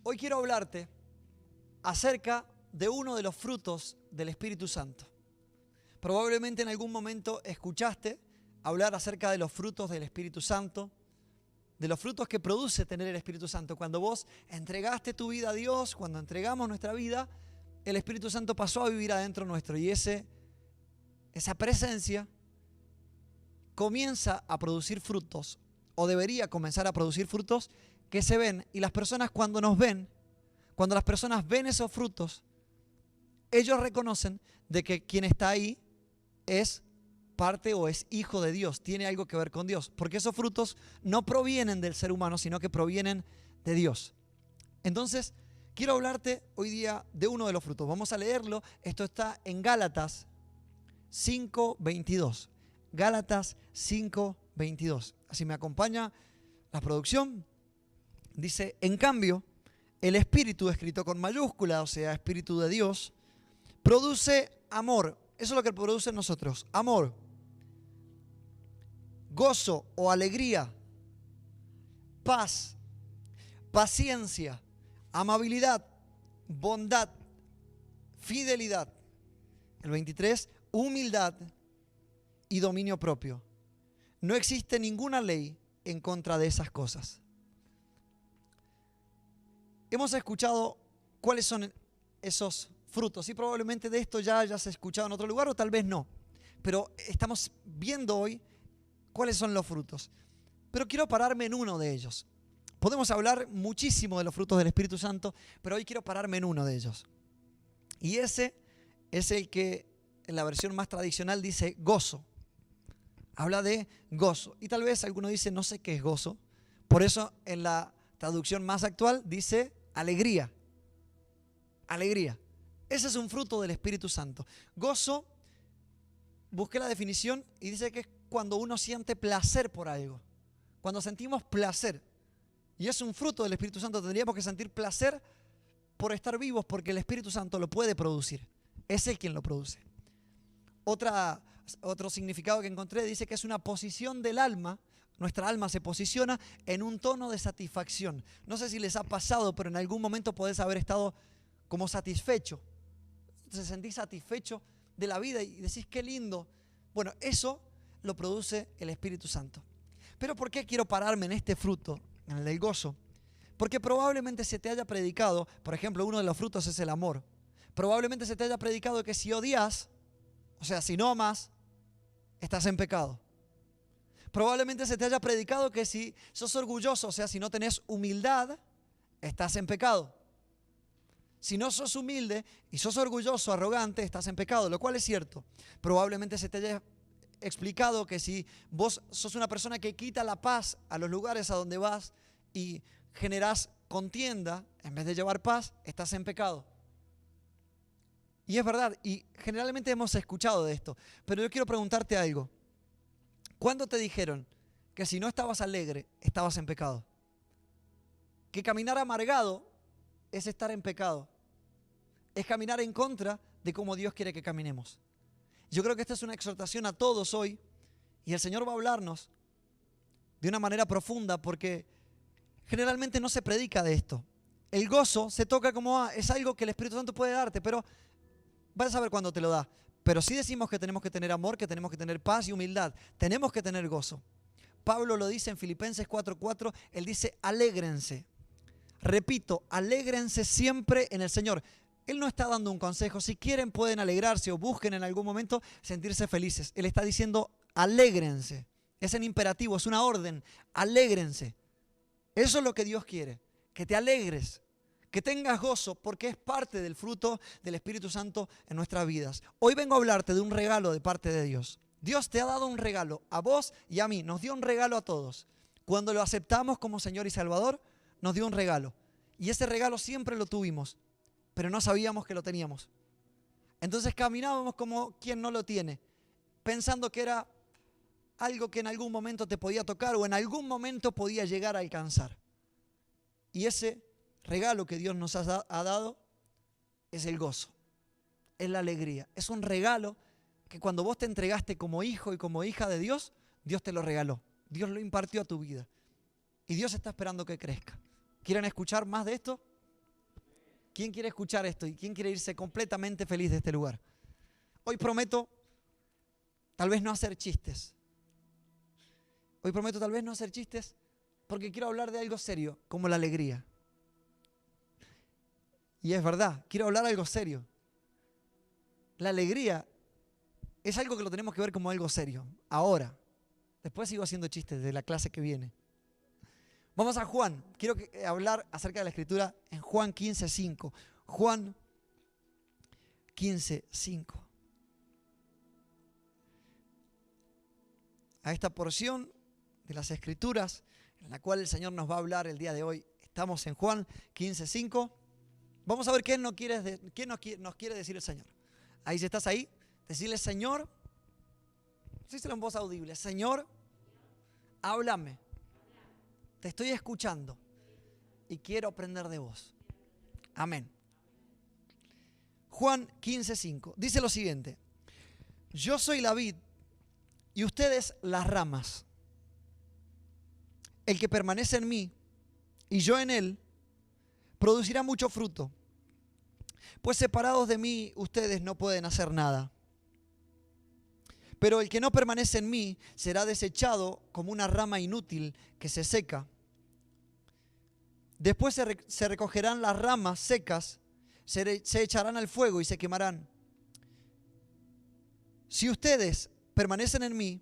Hoy quiero hablarte acerca de uno de los frutos del Espíritu Santo. Probablemente en algún momento escuchaste hablar acerca de los frutos del Espíritu Santo, de los frutos que produce tener el Espíritu Santo. Cuando vos entregaste tu vida a Dios, cuando entregamos nuestra vida, el Espíritu Santo pasó a vivir adentro nuestro y esa presencia comienza a producir frutos, o debería comenzar a producir frutos que se ven, y las personas cuando las personas ven esos frutos, ellos reconocen de que quien está ahí es parte o es hijo de Dios, tiene algo que ver con Dios, porque esos frutos no provienen del ser humano, sino que provienen de Dios. Entonces, quiero hablarte hoy día de uno de los frutos. Vamos a leerlo. Esto está en Gálatas 5:22. Gálatas 5:22. Así me acompaña la producción. Dice, en cambio, el Espíritu, escrito con mayúscula, o sea, Espíritu de Dios, produce amor. Eso es lo que produce en nosotros. Amor, gozo o alegría, paz, paciencia, amabilidad, bondad, fidelidad. El 23, humildad y dominio propio. No existe ninguna ley en contra de esas cosas. Hemos escuchado cuáles son esos frutos y probablemente de esto ya hayas escuchado en otro lugar o tal vez no. Pero estamos viendo hoy cuáles son los frutos. Pero quiero pararme en uno de ellos. Podemos hablar muchísimo de los frutos del Espíritu Santo, pero hoy quiero pararme en uno de ellos. Y ese es el que en la versión más tradicional dice gozo. Habla de gozo. Y tal vez alguno dice, no sé qué es gozo. Por eso en la traducción más actual dice alegría. Alegría. Ese es un fruto del Espíritu Santo. Gozo, busqué la definición y dice que es cuando uno siente placer por algo. Cuando sentimos placer. Y es un fruto del Espíritu Santo. Tendríamos que sentir placer por estar vivos porque el Espíritu Santo lo puede producir. Es Él quien lo produce. Otro significado que encontré dice que es una posición del alma. Nuestra alma se posiciona en un tono de satisfacción. No sé si les ha pasado, pero en algún momento podés haber estado como satisfecho. Te sentís satisfecho de la vida y decís qué lindo. Bueno, eso lo produce el Espíritu Santo. Pero ¿por qué quiero pararme en este fruto, en el del gozo? Porque probablemente se te haya predicado, por ejemplo, uno de los frutos es el amor. Probablemente se te haya predicado que si odias, o sea, si no amas, estás en pecado. Probablemente se te haya predicado que si sos orgulloso, o sea, si no tenés humildad, estás en pecado. Si no sos humilde y sos orgulloso, arrogante, estás en pecado, lo cual es cierto. Probablemente se te haya explicado que si vos sos una persona que quita la paz a los lugares a donde vas y generás contienda en vez de llevar paz, estás en pecado. Y es verdad, y generalmente hemos escuchado de esto, pero yo quiero preguntarte algo. ¿Cuándo te dijeron que si no estabas alegre, estabas en pecado? Que caminar amargado es estar en pecado. Es caminar en contra de cómo Dios quiere que caminemos. Yo creo que esta es una exhortación a todos hoy y el Señor va a hablarnos de una manera profunda porque generalmente no se predica de esto. El gozo se toca como es algo que el Espíritu Santo puede darte, pero vas a saber cuándo te lo da. Pero sí decimos que tenemos que tener amor, que tenemos que tener paz y humildad. Tenemos que tener gozo. Pablo lo dice en Filipenses 4:4, él dice, alégrense. Repito, alégrense siempre en el Señor. Él no está dando un consejo. Si quieren pueden alegrarse o busquen en algún momento sentirse felices. Él está diciendo, alégrense. Es en imperativo, es una orden. Alégrense. Eso es lo que Dios quiere, que te alegres. Que tengas gozo porque es parte del fruto del Espíritu Santo en nuestras vidas. Hoy vengo a hablarte de un regalo de parte de Dios. Dios te ha dado un regalo a vos y a mí. Nos dio un regalo a todos. Cuando lo aceptamos como Señor y Salvador, nos dio un regalo. Y ese regalo siempre lo tuvimos, pero no sabíamos que lo teníamos. Entonces caminábamos como quien no lo tiene, pensando que era algo que en algún momento te podía tocar o en algún momento podía llegar a alcanzar. Y ese regalo que Dios nos ha dado es el gozo, es la alegría. Es un regalo que cuando vos te entregaste como hijo y como hija de Dios, Dios te lo regaló. Dios lo impartió a tu vida. Y Dios está esperando que crezca. ¿Quieren escuchar más de esto? ¿Quién quiere escuchar esto y quién quiere irse completamente feliz de este lugar? Hoy prometo tal vez no hacer chistes. Hoy prometo tal vez no hacer chistes porque quiero hablar de algo serio, como la alegría. Y es verdad, quiero hablar de algo serio. La alegría es algo que lo tenemos que ver como algo serio. Ahora, después sigo haciendo chistes de la clase que viene. Vamos a Juan. Quiero hablar acerca de la escritura en Juan 15:5. Juan 15:5. A esta porción de las escrituras en la cual el Señor nos va a hablar el día de hoy. Estamos en Juan 15:5. Vamos a ver qué nos quiere decir el Señor. Ahí, si estás ahí, decirle: Señor, díselo en voz audible: Señor, háblame. Te estoy escuchando y quiero aprender de vos. Amén. Juan 15:5 dice lo siguiente: yo soy la vid y ustedes las ramas. El que permanece en mí y yo en él, producirá mucho fruto, pues separados de mí ustedes no pueden hacer nada. Pero el que no permanece en mí será desechado como una rama inútil que se seca. Después se recogerán las ramas secas, se echarán al fuego y se quemarán. Si ustedes permanecen en mí,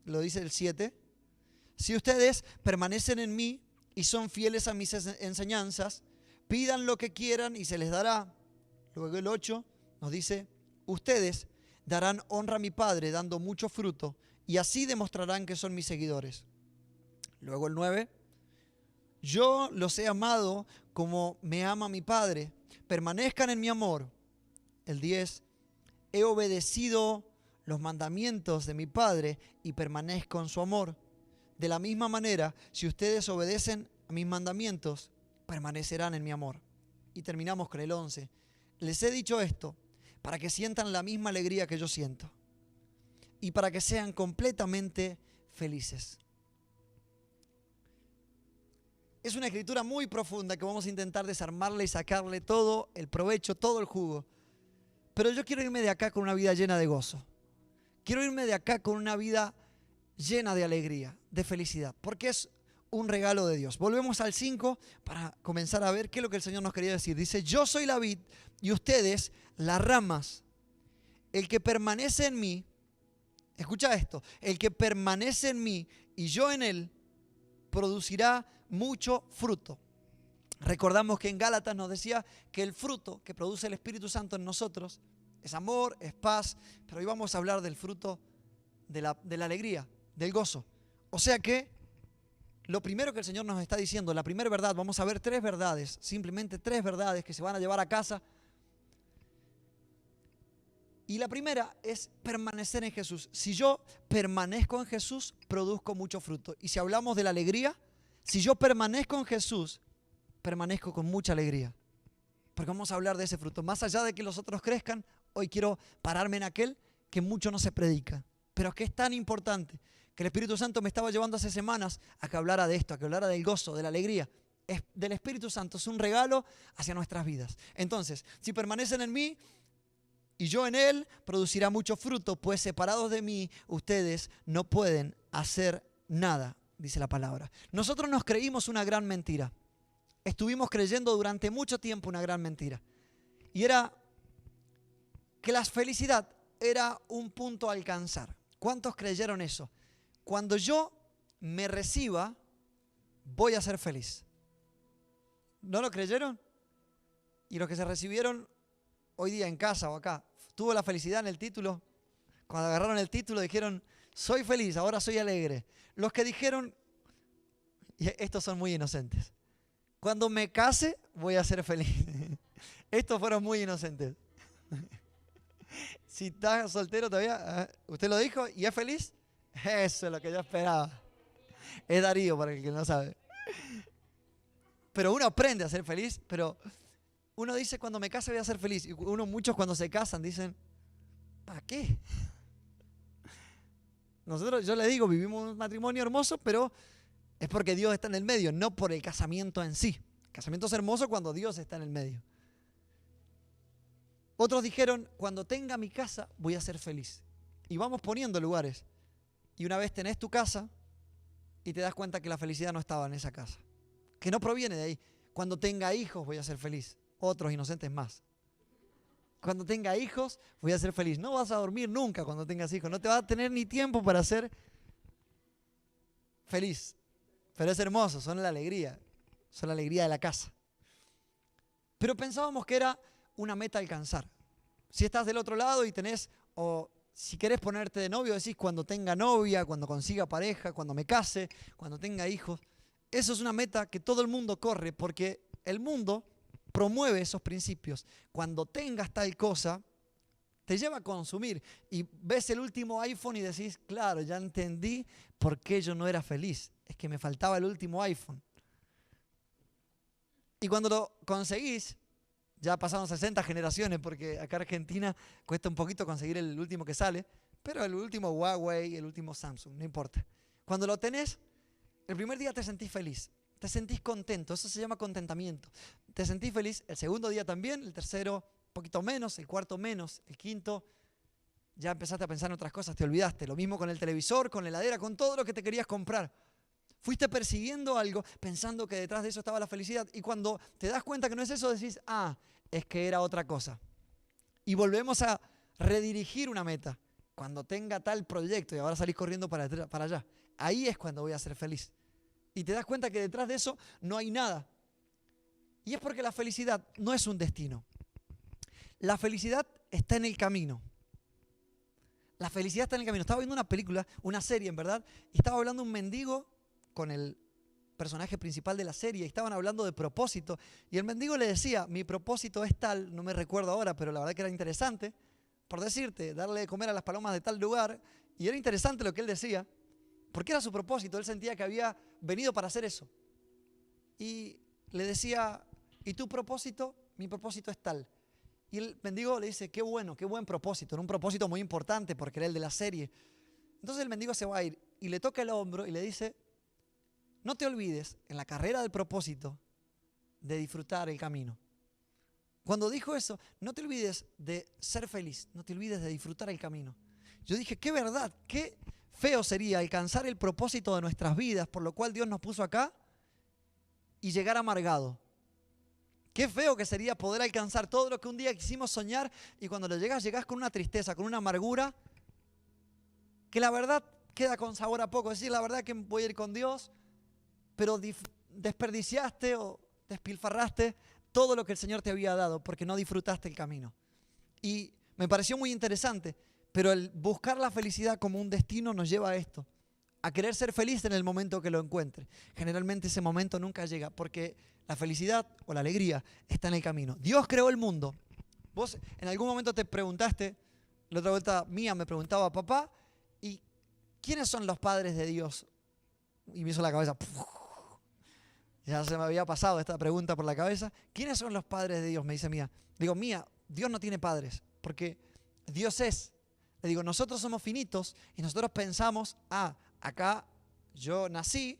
lo dice el 7, si ustedes permanecen en mí y son fieles a mis enseñanzas, pidan lo que quieran y se les dará. Luego el 8 nos dice: ustedes darán honra a mi Padre dando mucho fruto y así demostrarán que son mis seguidores. Luego el 9: yo los he amado como me ama mi Padre, permanezcan en mi amor. El 10: he obedecido los mandamientos de mi Padre y permanezco en su amor. De la misma manera, si ustedes obedecen a mis mandamientos, permanecerán en mi amor. Y terminamos con el 11. Les he dicho esto para que sientan la misma alegría que yo siento y para que sean completamente felices. Es una escritura muy profunda que vamos a intentar desarmarle y sacarle todo el provecho, todo el jugo. Pero yo quiero irme de acá con una vida llena de gozo. Quiero irme de acá con una vida llena de alegría, de felicidad, porque es un regalo de Dios. Volvemos al 5 para comenzar a ver qué es lo que el Señor nos quería decir. Dice: yo soy la vid y ustedes las ramas. El que permanece en mí, escucha esto, el que permanece en mí y yo en él, producirá mucho fruto. Recordamos que en Gálatas nos decía que el fruto que produce el Espíritu Santo en nosotros es amor, es paz, pero hoy vamos a hablar del fruto de la alegría, del gozo. O sea que lo primero que el Señor nos está diciendo, la primera verdad, vamos a ver 3 verdades, simplemente 3 verdades que se van a llevar a casa. Y la primera es permanecer en Jesús. Si yo permanezco en Jesús, produzco mucho fruto. Y si hablamos de la alegría, si yo permanezco en Jesús, permanezco con mucha alegría. Porque vamos a hablar de ese fruto. Más allá de que los otros crezcan, hoy quiero pararme en aquel que mucho no se predica, pero que es tan importante, que el Espíritu Santo me estaba llevando hace semanas a que hablara de esto, a que hablara del gozo, de la alegría. Es del Espíritu Santo, es un regalo hacia nuestras vidas. Entonces, si permanecen en mí y yo en él, producirá mucho fruto, pues separados de mí, ustedes no pueden hacer nada, dice la palabra. Nosotros nos creímos una gran mentira. Estuvimos creyendo durante mucho tiempo una gran mentira. Y era que la felicidad era un punto a alcanzar. ¿Cuántos creyeron eso? Cuando yo me reciba, voy a ser feliz. ¿No lo creyeron? Y los que se recibieron hoy día en casa o acá, ¿tuvo la felicidad en el título? Cuando agarraron el título dijeron: soy feliz, ahora soy alegre. Los que dijeron, y estos son muy inocentes: cuando me case, voy a ser feliz. Estos fueron muy inocentes. Si está soltero todavía, ¿usted lo dijo y es feliz? Eso es lo que yo esperaba. Es Darío, para el que no sabe. Pero uno aprende a ser feliz, pero uno dice: cuando me case voy a ser feliz. Y muchos cuando se casan dicen: ¿para qué? Nosotros, yo le digo, vivimos un matrimonio hermoso, pero es porque Dios está en el medio, no por el casamiento en sí. El casamiento es hermoso cuando Dios está en el medio. Otros dijeron, cuando tenga mi casa voy a ser feliz. Y vamos poniendo lugares. Y una vez tenés tu casa y te das cuenta que la felicidad no estaba en esa casa. Que no proviene de ahí. Cuando tenga hijos voy a ser feliz. Otros inocentes más. Cuando tenga hijos voy a ser feliz. No vas a dormir nunca cuando tengas hijos. No te vas a tener ni tiempo para ser feliz. Pero es hermoso, son la alegría. Son la alegría de la casa. Pero pensábamos que era una meta a alcanzar. Si estás del otro lado y tenés, o si querés ponerte de novio, decís cuando tenga novia, cuando consiga pareja, cuando me case, cuando tenga hijos. Eso es una meta que todo el mundo corre porque el mundo promueve esos principios. Cuando tengas tal cosa, te lleva a consumir. Y ves el último iPhone y decís, claro, ya entendí por qué yo no era feliz. Es que me faltaba el último iPhone. Y cuando lo conseguís, ya pasaron 60 generaciones, porque acá en Argentina cuesta un poquito conseguir el último que sale, pero el último Huawei, el último Samsung, no importa. Cuando lo tenés, el primer día te sentís feliz, te sentís contento, eso se llama contentamiento. Te sentís feliz, el segundo día también, el tercero un poquito menos, el cuarto menos, el quinto ya empezaste a pensar en otras cosas, te olvidaste. Lo mismo con el televisor, con la heladera, con todo lo que te querías comprar. Fuiste persiguiendo algo pensando que detrás de eso estaba la felicidad y cuando te das cuenta que no es eso decís, es que era otra cosa. Y volvemos a redirigir una meta. Cuando tenga tal proyecto y ahora salís corriendo para allá, ahí es cuando voy a ser feliz. Y te das cuenta que detrás de eso no hay nada. Y es porque la felicidad no es un destino. La felicidad está en el camino. La felicidad está en el camino. Estaba viendo una película, una serie en verdad, y estaba hablando un mendigo con el personaje principal de la serie y estaban hablando de propósito y el mendigo le decía, mi propósito es tal, no me recuerdo ahora, pero la verdad que era interesante, por decirte, darle de comer a las palomas de tal lugar y era interesante lo que él decía, porque era su propósito, él sentía que había venido para hacer eso. Y le decía, ¿y tu propósito? Mi propósito es tal. Y el mendigo le dice, qué bueno, qué buen propósito, era un propósito muy importante porque era el de la serie. Entonces el mendigo se va a ir y le toca el hombro y le dice, no te olvides, en la carrera del propósito, de disfrutar el camino. Cuando dijo eso, no te olvides de ser feliz, no te olvides de disfrutar el camino. Yo dije, qué verdad, qué feo sería alcanzar el propósito de nuestras vidas, por lo cual Dios nos puso acá, y llegar amargado. Qué feo que sería poder alcanzar todo lo que un día quisimos soñar, y cuando lo llegás con una tristeza, con una amargura, que la verdad queda con sabor a poco. Es decir, la verdad que voy a ir con Dios, pero desperdiciaste o despilfarraste todo lo que el Señor te había dado porque no disfrutaste el camino. Y me pareció muy interesante, pero el buscar la felicidad como un destino nos lleva a esto, a querer ser feliz en el momento que lo encuentre. Generalmente ese momento nunca llega porque la felicidad o la alegría está en el camino. Dios creó el mundo. Vos en algún momento te preguntaste, la otra vuelta mía me preguntaba, papá, ¿y quiénes son los padres de Dios? Y me hizo la cabeza, ya se me había pasado esta pregunta por la cabeza. ¿Quiénes son los padres de Dios? Me dice Mía. Digo, Mía, Dios no tiene padres, porque Dios es. Le digo, nosotros somos finitos y nosotros pensamos, acá yo nací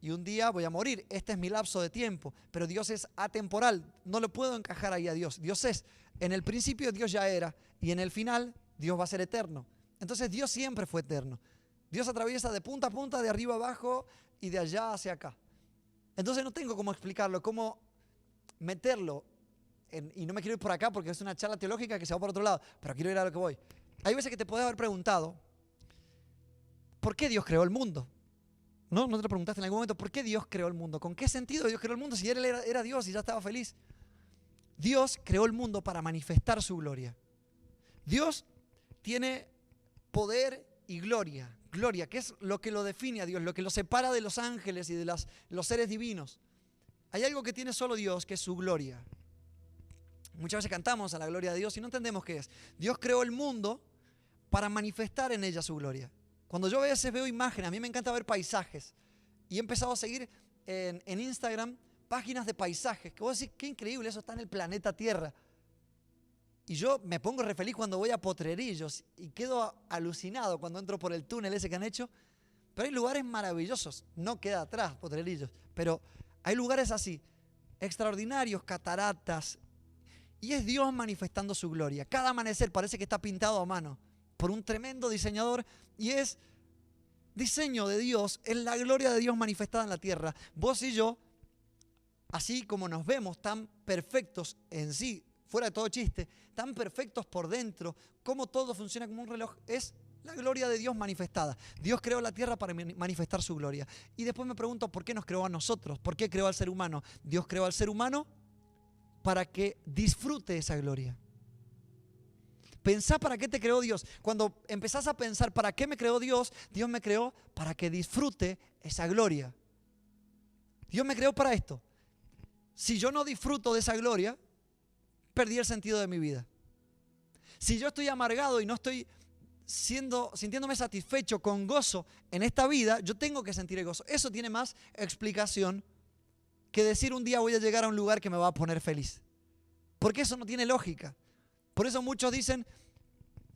y un día voy a morir. Este es mi lapso de tiempo, pero Dios es atemporal. No lo puedo encajar ahí a Dios. Dios es. En el principio Dios ya era y en el final Dios va a ser eterno. Entonces Dios siempre fue eterno. Dios atraviesa de punta a punta, de arriba a abajo y de allá hacia acá. Entonces no tengo cómo explicarlo, cómo meterlo. Y no me quiero ir por acá porque es una charla teológica que se va por otro lado, pero quiero ir a lo que voy. Hay veces que te podés haber preguntado, ¿por qué Dios creó el mundo? ¿No? ¿No te lo preguntaste en algún momento? ¿Por qué Dios creó el mundo? ¿Con qué sentido Dios creó el mundo si Él era Dios y ya estaba feliz? Dios creó el mundo para manifestar su gloria. Dios tiene poder y gloria. Gloria, que es lo que lo define a Dios, lo que lo separa de los ángeles y de los seres divinos. Hay algo que tiene solo Dios, que es su gloria. Muchas veces cantamos a la gloria de Dios y no entendemos qué es. Dios creó el mundo para manifestar en ella su gloria. Cuando yo a veces veo imágenes, a mí me encanta ver paisajes. Y he empezado a seguir en Instagram páginas de paisajes, que vos decís, qué increíble, eso está en el planeta Tierra. Y yo me pongo re feliz cuando voy a Potrerillos y quedo alucinado cuando entro por el túnel ese que han hecho. Pero hay lugares maravillosos, no queda atrás Potrerillos, pero hay lugares así, extraordinarios, cataratas. Y es Dios manifestando su gloria. Cada amanecer parece que está pintado a mano por un tremendo diseñador y es diseño de Dios, es la gloria de Dios manifestada en la tierra. Vos y yo, así como nos vemos tan perfectos en sí, fuera de todo chiste, tan perfectos por dentro, como todo funciona como un reloj, es la gloria de Dios manifestada. Dios creó la tierra para manifestar su gloria. Y después me pregunto, ¿por qué nos creó a nosotros? ¿Por qué creó al ser humano? Dios creó al ser humano para que disfrute esa gloria. Pensá para qué te creó Dios. Cuando empezás a pensar para qué me creó Dios, Dios me creó para que disfrute esa gloria. Dios me creó para esto. Si yo no disfruto de esa gloria, perdí el sentido de mi vida. Si yo estoy amargado y no estoy sintiéndome satisfecho con gozo en esta vida, yo tengo que sentir el gozo. Eso tiene más explicación que decir un día voy a llegar a un lugar que me va a poner feliz. Porque eso no tiene lógica. Por eso muchos dicen,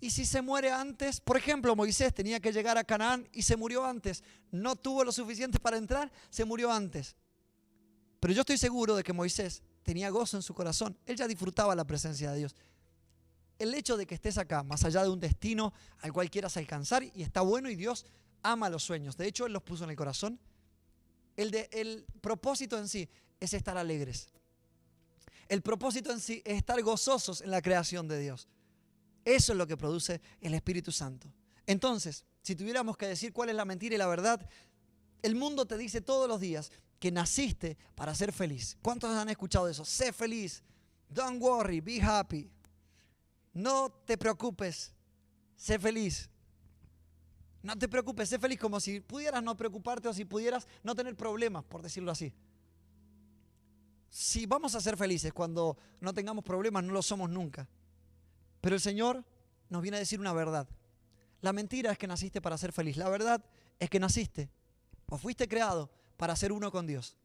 ¿y si se muere antes? Por ejemplo, Moisés tenía que llegar a Canaán y se murió antes. No tuvo lo suficiente para entrar, se murió antes. Pero yo estoy seguro de que Moisés tenía gozo en su corazón. Él ya disfrutaba la presencia de Dios. El hecho de que estés acá, más allá de un destino al cual quieras alcanzar, y está bueno y Dios ama los sueños. De hecho, Él los puso en el corazón. El propósito en sí es estar alegres. El propósito en sí es estar gozosos en la creación de Dios. Eso es lo que produce el Espíritu Santo. Entonces, si tuviéramos que decir cuál es la mentira y la verdad, el mundo te dice todos los días que naciste para ser feliz. ¿Cuántos han escuchado eso? Sé feliz. Don't worry, be happy. No te preocupes, sé feliz. No te preocupes, sé feliz, como si pudieras no preocuparte o si pudieras no tener problemas, por decirlo así. Si vamos a ser felices cuando no tengamos problemas, no lo somos nunca. Pero el Señor nos viene a decir una verdad. La mentira es que naciste para ser feliz. La verdad es que naciste o fuiste creado para ser uno con Dios.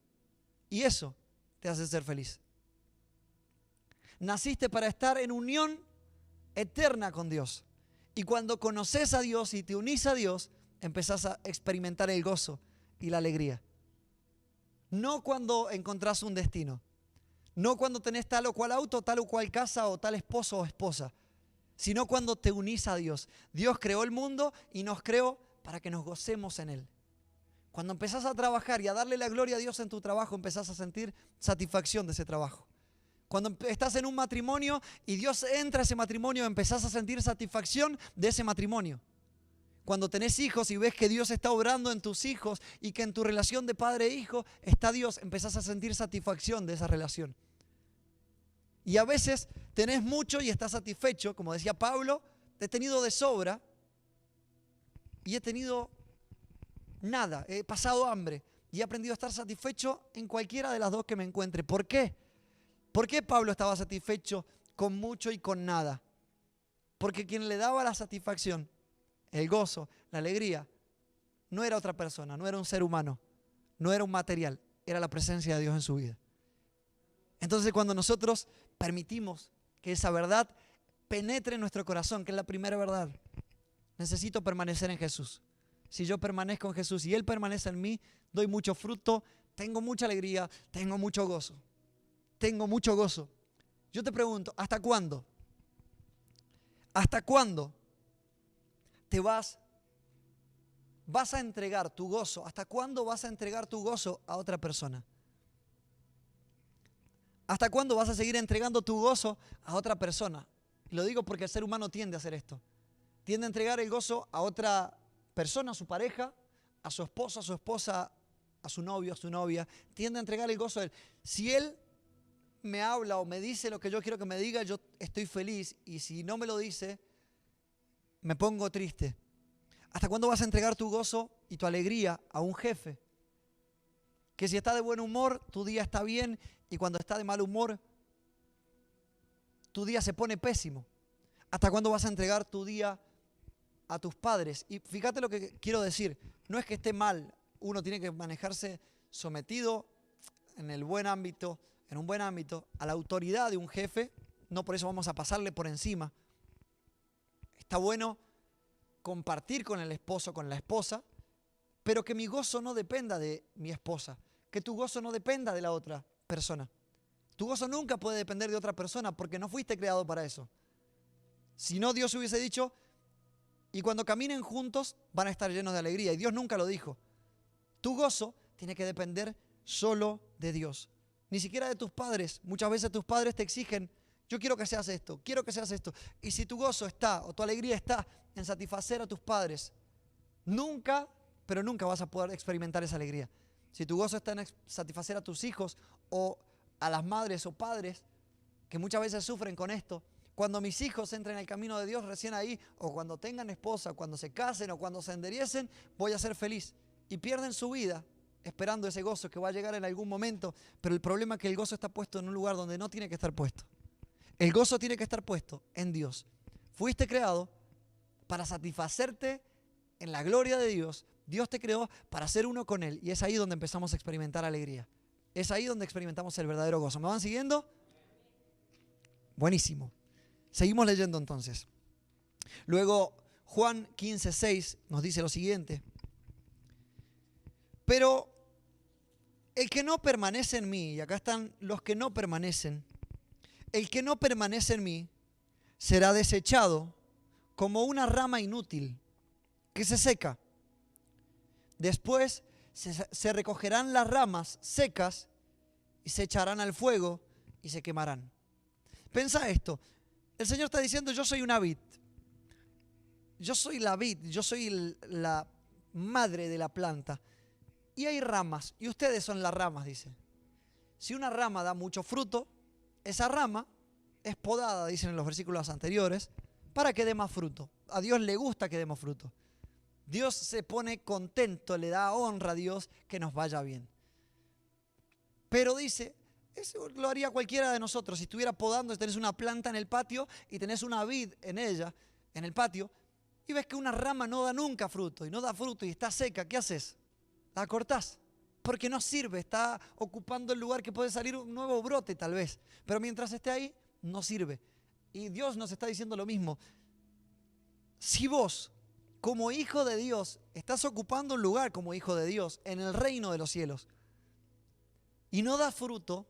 Y eso te hace ser feliz. Naciste para estar en unión eterna con Dios. Y cuando conoces a Dios y te unís a Dios, empezás a experimentar el gozo y la alegría. No cuando encontrás un destino. No cuando tenés tal o cual auto, tal o cual casa o tal esposo o esposa. Sino cuando te unís a Dios. Dios creó el mundo y nos creó para que nos gocemos en Él. Cuando empezás a trabajar y a darle la gloria a Dios en tu trabajo, empezás a sentir satisfacción de ese trabajo. Cuando estás en un matrimonio y Dios entra a ese matrimonio, empezás a sentir satisfacción de ese matrimonio. Cuando tenés hijos y ves que Dios está obrando en tus hijos y que en tu relación de padre e hijo está Dios, empezás a sentir satisfacción de esa relación. Y a veces tenés mucho y estás satisfecho, como decía Pablo, he tenido de sobra y he tenido nada, he pasado hambre y he aprendido a estar satisfecho en cualquiera de las dos que me encuentre. ¿Por qué? ¿Por qué Pablo estaba satisfecho con mucho y con nada? Porque quien le daba la satisfacción, el gozo, la alegría, no era otra persona, no era un ser humano, no era un material, era la presencia de Dios en su vida. Entonces cuando nosotros permitimos que esa verdad penetre en nuestro corazón, que es la primera verdad, necesito permanecer en Jesús. Si yo permanezco en Jesús y Él permanece en mí, doy mucho fruto, tengo mucha alegría, tengo mucho gozo. Tengo mucho gozo. Yo te pregunto, ¿hasta cuándo? ¿Hasta cuándo te vas a entregar tu gozo? ¿Hasta cuándo vas a entregar tu gozo a otra persona? ¿Hasta cuándo vas a seguir entregando tu gozo a otra persona? Y lo digo porque el ser humano tiende a hacer esto. Tiende a entregar el gozo a otra persona, a su pareja, a su esposa, a su novio, a su novia. Tiende a entregar el gozo a él. Si él me habla o me dice lo que yo quiero que me diga, yo estoy feliz. Y si no me lo dice, me pongo triste. ¿Hasta cuándo vas a entregar tu gozo y tu alegría a un jefe? Que si está de buen humor, tu día está bien. Y cuando está de mal humor, tu día se pone pésimo. ¿Hasta cuándo vas a entregar tu día a tus padres? Y fíjate lo que quiero decir. No es que esté mal. Uno tiene que manejarse sometido en el buen ámbito, en un buen ámbito, a la autoridad de un jefe. No por eso vamos a pasarle por encima. Está bueno compartir con el esposo, con la esposa, pero que mi gozo no dependa de mi esposa, que tu gozo no dependa de la otra persona. Tu gozo nunca puede depender de otra persona porque no fuiste creado para eso. Si no, Dios hubiese dicho, y cuando caminen juntos van a estar llenos de alegría. Y Dios nunca lo dijo. Tu gozo tiene que depender solo de Dios. Ni siquiera de tus padres. Muchas veces tus padres te exigen, yo quiero que seas esto, quiero que seas esto. Y si tu gozo está, o tu alegría está en satisfacer a tus padres, nunca, pero nunca vas a poder experimentar esa alegría. Si tu gozo está en satisfacer a tus hijos o a las madres o padres que muchas veces sufren con esto, cuando mis hijos entren en el camino de Dios recién ahí, o cuando tengan esposa, cuando se casen o cuando se enderiecen, voy a ser feliz. Y pierden su vida esperando ese gozo que va a llegar en algún momento, pero el problema es que el gozo está puesto en un lugar donde no tiene que estar puesto. El gozo tiene que estar puesto en Dios. Fuiste creado para satisfacerte en la gloria de Dios. Dios te creó para ser uno con Él y es ahí donde empezamos a experimentar alegría. Es ahí donde experimentamos el verdadero gozo. ¿Me van siguiendo? Buenísimo. Seguimos leyendo entonces. Luego Juan 15:6 nos dice lo siguiente. Pero el que no permanece en mí, y acá están los que no permanecen, el que no permanece en mí será desechado como una rama inútil que se seca. Después se recogerán las ramas secas y se echarán al fuego y se quemarán. Pensa esto. El Señor está diciendo, yo soy una vid. Yo soy la vid, yo soy la madre de la planta. Y hay ramas, y ustedes son las ramas, dice. Si una rama da mucho fruto, esa rama es podada, dicen en los versículos anteriores, para que dé más fruto. A Dios le gusta que demos fruto. Dios se pone contento, le da honra a Dios que nos vaya bien. Pero dice, eso lo haría cualquiera de nosotros. Si estuviera podando, si tenés una planta en el patio y tenés una vid en ella, en el patio, y ves que una rama no da nunca fruto, y no da fruto y está seca, ¿qué haces? La cortás, porque no sirve, está ocupando el lugar que puede salir un nuevo brote tal vez. Pero mientras esté ahí, no sirve. Y Dios nos está diciendo lo mismo. Si vos, como hijo de Dios, estás ocupando un lugar como hijo de Dios en el reino de los cielos y no das fruto,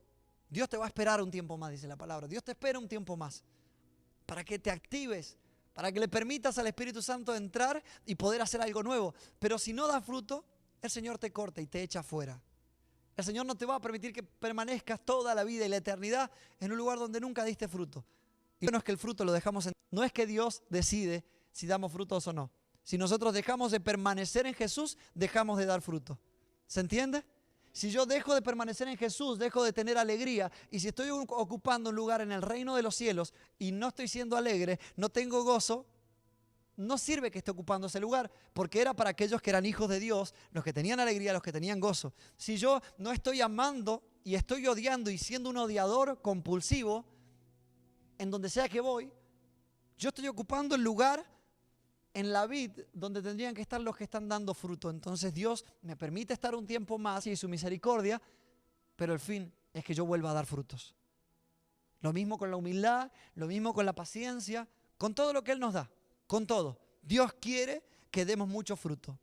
Dios te va a esperar un tiempo más, dice la palabra. Dios te espera un tiempo más para que te actives, para que le permitas al Espíritu Santo entrar y poder hacer algo nuevo. Pero si no das fruto, el Señor te corta y te echa fuera. El Señor no te va a permitir que permanezcas toda la vida y la eternidad en un lugar donde nunca diste fruto. Y no es que el fruto lo dejamos no es que Dios decide si damos frutos o no. Si nosotros dejamos de permanecer en Jesús, dejamos de dar fruto. ¿Se entiende? Si yo dejo de permanecer en Jesús, dejo de tener alegría. Y si estoy ocupando un lugar en el reino de los cielos y no estoy siendo alegre, no tengo gozo, no sirve que esté ocupando ese lugar, porque era para aquellos que eran hijos de Dios, los que tenían alegría, los que tenían gozo. Si yo no estoy amando y estoy odiando y siendo un odiador compulsivo, en donde sea que voy, yo estoy ocupando el lugar en la vid donde tendrían que estar los que están dando fruto. Entonces Dios me permite estar un tiempo más y su misericordia, pero el fin es que yo vuelva a dar frutos. Lo mismo con la humildad, lo mismo con la paciencia, con todo lo que Él nos da. Con todo, Dios quiere que demos mucho fruto.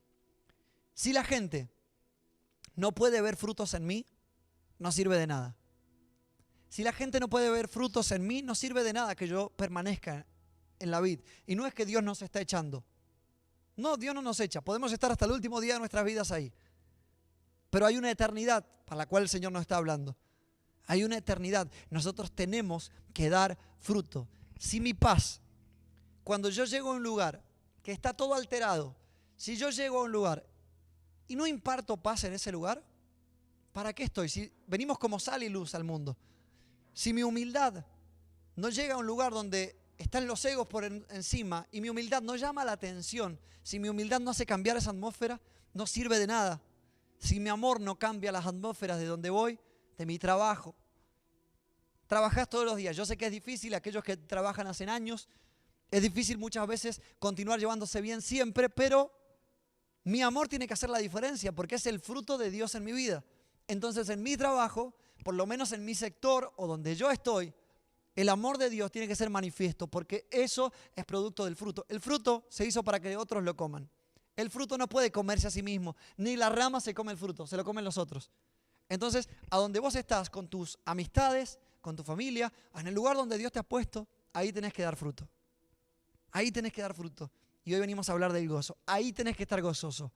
Si la gente no puede ver frutos en mí, no sirve de nada. Si la gente no puede ver frutos en mí, no sirve de nada que yo permanezca en la vid. Y no es que Dios nos está echando. No, Dios no nos echa. Podemos estar hasta el último día de nuestras vidas ahí. Pero hay una eternidad para la cual el Señor nos está hablando. Hay una eternidad. Nosotros tenemos que dar fruto. Si mi paz, cuando yo llego a un lugar que está todo alterado, si yo llego a un lugar y no imparto paz en ese lugar, ¿para qué estoy? Si venimos como sal y luz al mundo. Si mi humildad no llega a un lugar donde están los egos por encima y mi humildad no llama la atención, si mi humildad no hace cambiar esa atmósfera, no sirve de nada. Si mi amor no cambia las atmósferas de donde voy, de mi trabajo. Trabajás todos los días. Yo sé que es difícil, aquellos que trabajan hace años, es difícil muchas veces continuar llevándose bien siempre, pero mi amor tiene que hacer la diferencia porque es el fruto de Dios en mi vida. Entonces en mi trabajo, por lo menos en mi sector o donde yo estoy, el amor de Dios tiene que ser manifiesto porque eso es producto del fruto. El fruto se hizo para que otros lo coman. El fruto no puede comerse a sí mismo, ni la rama se come el fruto, se lo comen los otros. Entonces, a donde vos estás con tus amistades, con tu familia, en el lugar donde Dios te ha puesto, ahí tenés que dar fruto. Ahí tenés que dar fruto. Y hoy venimos a hablar del gozo. Ahí tenés que estar gozoso.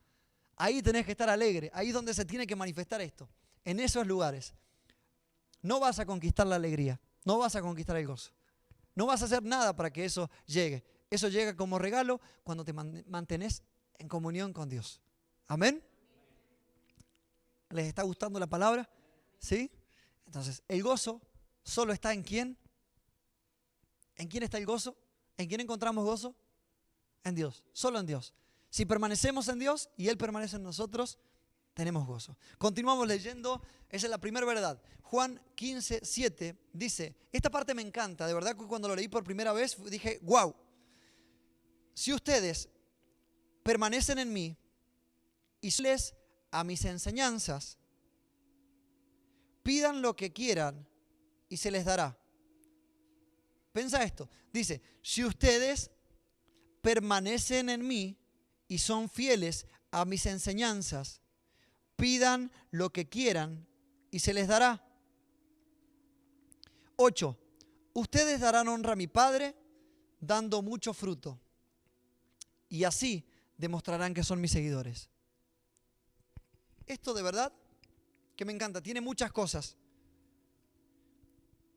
Ahí tenés que estar alegre. Ahí es donde se tiene que manifestar esto. En esos lugares. No vas a conquistar la alegría. No vas a conquistar el gozo. No vas a hacer nada para que eso llegue. Eso llega como regalo cuando te mantenés en comunión con Dios. ¿Amén? ¿Les está gustando la palabra? ¿Sí? Entonces, el gozo solo está en ¿quién? ¿En quién está el gozo? ¿En quién encontramos gozo? En Dios, solo en Dios. Si permanecemos en Dios y Él permanece en nosotros, tenemos gozo. Continuamos leyendo, esa es la primera verdad. Juan 15:7 dice, esta parte me encanta, de verdad que cuando lo leí por primera vez dije, wow. Si ustedes permanecen en mí y les a mis enseñanzas, pidan lo que quieran y se les dará. Piensa esto, dice, si ustedes permanecen en mí y son fieles a mis enseñanzas, pidan lo que quieran y se les dará. 8. Ustedes darán honra a mi Padre dando mucho fruto y así demostrarán que son mis seguidores. Esto de verdad que me encanta, tiene muchas cosas.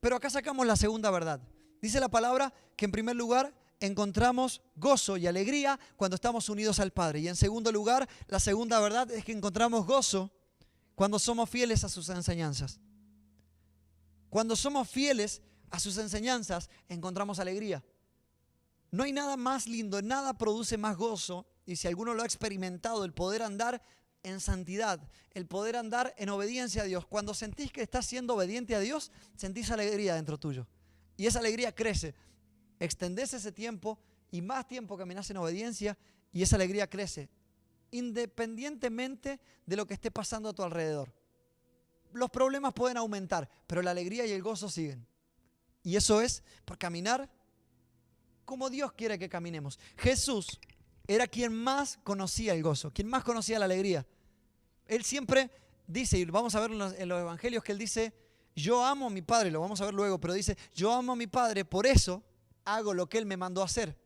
Pero acá sacamos la segunda verdad. Dice la palabra que en primer lugar encontramos gozo y alegría cuando estamos unidos al Padre. Y en segundo lugar, la segunda verdad es que encontramos gozo cuando somos fieles a sus enseñanzas. Cuando somos fieles a sus enseñanzas, encontramos alegría. No hay nada más lindo, nada produce más gozo. Y si alguno lo ha experimentado, el poder andar en santidad, el poder andar en obediencia a Dios. Cuando sentís que estás siendo obediente a Dios, sentís alegría dentro tuyo. Y esa alegría crece. Extendés ese tiempo y más tiempo caminás en obediencia y esa alegría crece. Independientemente de lo que esté pasando a tu alrededor. Los problemas pueden aumentar, pero la alegría y el gozo siguen. Y eso es por caminar como Dios quiere que caminemos. Jesús era quien más conocía el gozo, quien más conocía la alegría. Él siempre dice, y vamos a ver en los evangelios que él dice, yo amo a mi Padre, lo vamos a ver luego, pero dice, yo amo a mi Padre, por eso hago lo que Él me mandó a hacer.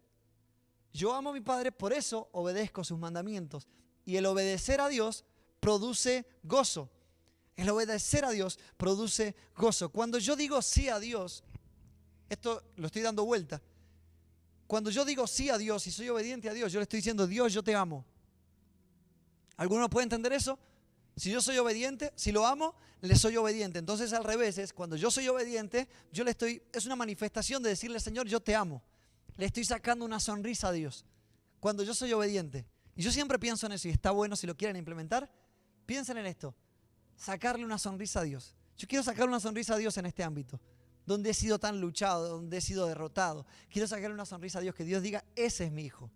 Yo amo a mi Padre, por eso obedezco sus mandamientos. Y el obedecer a Dios produce gozo. El obedecer a Dios produce gozo. Cuando yo digo sí a Dios, esto lo estoy dando vuelta. Cuando yo digo sí a Dios y soy obediente a Dios, yo le estoy diciendo, Dios, yo te amo. ¿Alguno puede entender eso? Si yo soy obediente, si lo amo, le soy obediente. Entonces al revés es, cuando yo soy obediente, es una manifestación de decirle, Señor, yo te amo. Le estoy sacando una sonrisa a Dios. Cuando yo soy obediente. Y yo siempre pienso en eso y está bueno si lo quieren implementar. Piensen en esto. Sacarle una sonrisa a Dios. Yo quiero sacarle una sonrisa a Dios en este ámbito. Donde he sido tan luchado, donde he sido derrotado. Quiero sacarle una sonrisa a Dios, que Dios diga, ese es mi hijo.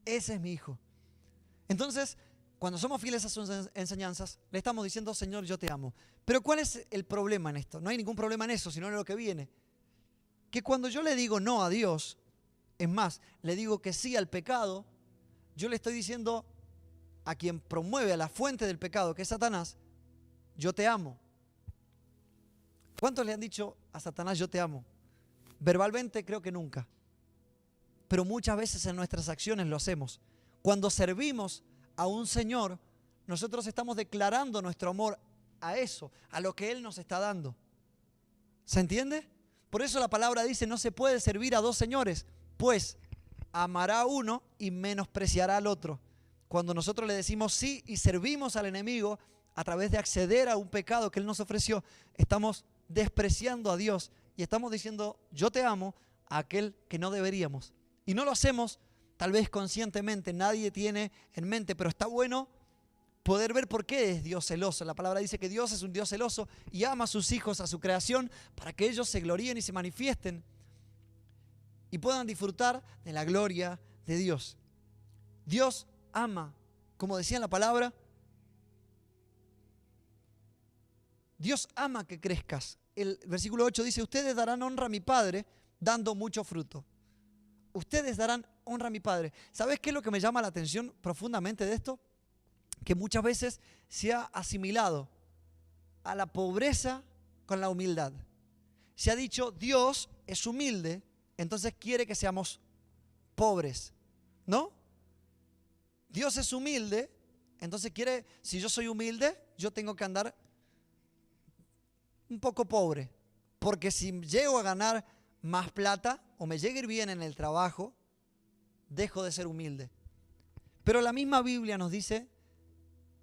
Ese es mi hijo. Entonces, cuando somos fieles a sus enseñanzas, le estamos diciendo, Señor, yo te amo. Pero ¿cuál es el problema en esto? No hay ningún problema en eso, sino en lo que viene. Que cuando yo le digo no a Dios, es más, le digo que sí al pecado, yo le estoy diciendo a quien promueve a la fuente del pecado, que es Satanás, yo te amo. ¿Cuántos le han dicho a Satanás, yo te amo? Verbalmente creo que nunca. Pero muchas veces en nuestras acciones lo hacemos. Cuando servimos a un Señor, nosotros estamos declarando nuestro amor a eso, a lo que Él nos está dando. ¿Se entiende? Por eso la palabra dice, no se puede servir a dos señores, pues amará a uno y menospreciará al otro. Cuando nosotros le decimos sí y servimos al enemigo a través de acceder a un pecado que Él nos ofreció, estamos despreciando a Dios y estamos diciendo, yo te amo, a aquel que no deberíamos. Y no lo hacemos tal vez conscientemente, nadie tiene en mente, pero está bueno poder ver por qué es Dios celoso. La palabra dice que Dios es un Dios celoso y ama a sus hijos, a su creación, para que ellos se gloríen y se manifiesten y puedan disfrutar de la gloria de Dios. Dios ama, como decía en la palabra, Dios ama que crezcas. El versículo 8 dice, ustedes darán honra a mi Padre dando mucho fruto. Ustedes darán honra a mi Padre. ¿Sabes qué es lo que me llama la atención profundamente de esto? Que muchas veces se ha asimilado a la pobreza con la humildad. se ha dicho, Dios es humilde, entonces quiere que seamos pobres, ¿no? Dios es humilde, entonces quiere, si yo soy humilde, yo tengo que andar un poco pobre, porque si llego a ganar más plata o me llega a ir bien en el trabajo, dejo de ser humilde. Pero la misma Biblia nos dice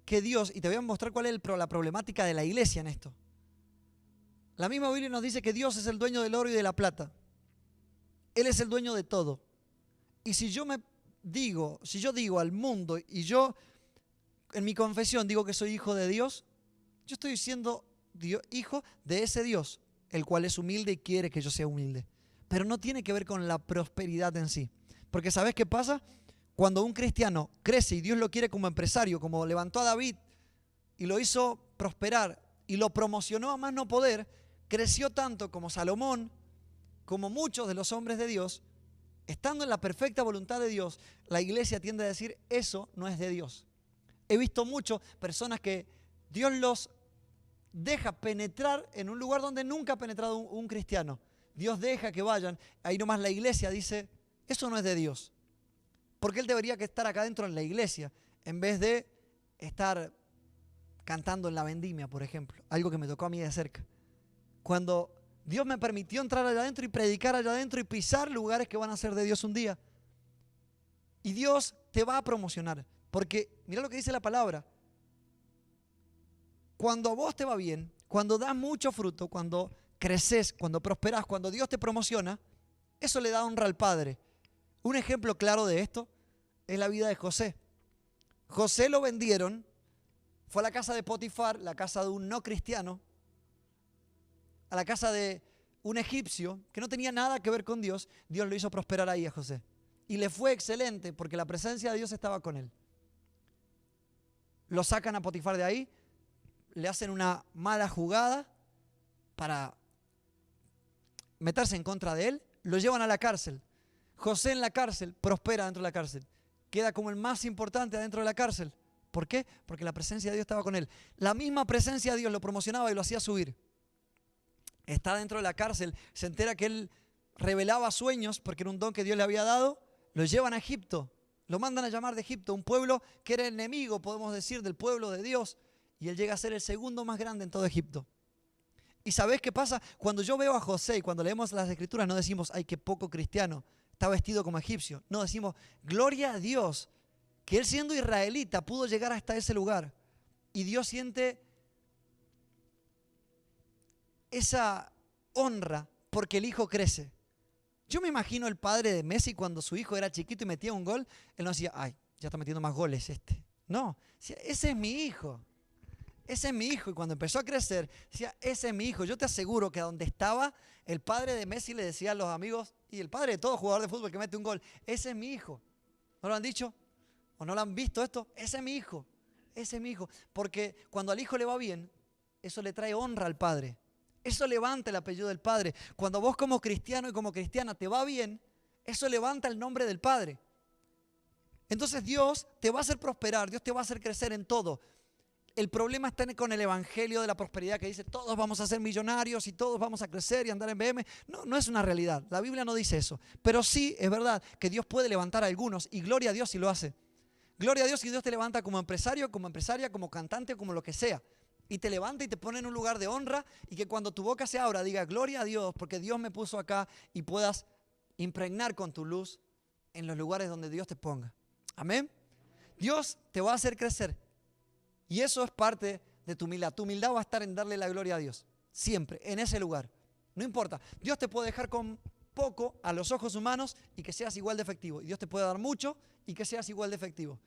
que Dios, y te voy a mostrar cuál es la problemática de la iglesia en esto. La misma Biblia nos dice que Dios es el dueño del oro y de la plata. Él es el dueño de todo. Y si yo digo al mundo y yo en mi confesión digo que soy hijo de Dios, yo estoy siendo hijo de ese Dios, el cual es humilde y quiere que yo sea humilde. Pero no tiene que ver con la prosperidad en sí. Porque ¿sabes qué pasa? Cuando un cristiano crece y Dios lo quiere como empresario, como levantó a David y lo hizo prosperar y lo promocionó a más no poder, creció tanto como Salomón, como muchos de los hombres de Dios, estando en la perfecta voluntad de Dios, la iglesia tiende a decir, eso no es de Dios. He visto muchas personas que Dios los deja penetrar en un lugar donde nunca ha penetrado un cristiano. Dios deja que vayan, ahí nomás la iglesia dice, eso no es de Dios. Porque Él debería que estar acá dentro en la iglesia, en vez de estar cantando en la vendimia, por ejemplo, algo que me tocó a mí de cerca. Cuando Dios me permitió entrar allá adentro y predicar allá adentro y pisar lugares que van a ser de Dios un día. Y Dios te va a promocionar. Porque mira lo que dice la palabra. Cuando a vos te va bien, cuando das mucho fruto, cuando creces, cuando prosperás, cuando Dios te promociona, eso le da honra al Padre. Un ejemplo claro de esto es la vida de José. José lo vendieron, fue a la casa de Potifar, la casa de un no cristiano, a la casa de un egipcio que no tenía nada que ver con Dios. Dios lo hizo prosperar ahí a José. Y le fue excelente porque la presencia de Dios estaba con él. Lo sacan a Potifar de ahí, le hacen una mala jugada para meterse en contra de él, lo llevan a la cárcel. José en la cárcel prospera dentro de la cárcel. Queda como el más importante adentro de la cárcel. ¿Por qué? Porque la presencia de Dios estaba con él. La misma presencia de Dios lo promocionaba y lo hacía subir. Está dentro de la cárcel, se entera que él revelaba sueños porque era un don que Dios le había dado, lo llevan a Egipto, lo mandan a llamar de Egipto, un pueblo que era enemigo, podemos decir, del pueblo de Dios, y él llega a ser el segundo más grande en todo Egipto. ¿Y sabés qué pasa? Cuando yo veo a José y cuando leemos las escrituras no decimos, ay, qué poco cristiano, está vestido como egipcio. No, decimos, gloria a Dios, que él siendo israelita pudo llegar hasta ese lugar. Y Dios siente esa honra porque el hijo crece. Yo me imagino el padre de Messi cuando su hijo era chiquito y metía un gol, él no decía, ay, ya está metiendo más goles este. No, decía, ese es mi hijo. Ese es mi hijo. Y cuando empezó a crecer, decía, ese es mi hijo. Yo te aseguro que donde estaba, el padre de Messi le decía a los amigos, y el padre de todo jugador de fútbol que mete un gol, ese es mi hijo. ¿No lo han dicho? ¿O no lo han visto esto? Ese es mi hijo. Ese es mi hijo. Porque cuando al hijo le va bien, eso le trae honra al padre. Eso levanta el apellido del Padre. Cuando vos como cristiano y como cristiana te va bien, eso levanta el nombre del Padre. Entonces Dios te va a hacer prosperar, Dios te va a hacer crecer en todo. El problema está con el evangelio de la prosperidad que dice todos vamos a ser millonarios y todos vamos a crecer y andar en BM. No, no es una realidad. La Biblia no dice eso. Pero sí es verdad que Dios puede levantar a algunos y gloria a Dios si lo hace. Gloria a Dios si Dios te levanta como empresario, como empresaria, como cantante, como lo que sea. Y te levanta y te pone en un lugar de honra y que cuando tu boca se abra diga gloria a Dios porque Dios me puso acá y puedas impregnar con tu luz en los lugares donde Dios te ponga. Amén. Dios te va a hacer crecer y eso es parte de tu humildad. Tu humildad va a estar en darle la gloria a Dios siempre, en ese lugar. No importa. Dios te puede dejar con poco a los ojos humanos y que seas igual de efectivo. Y Dios te puede dar mucho y que seas igual de efectivo.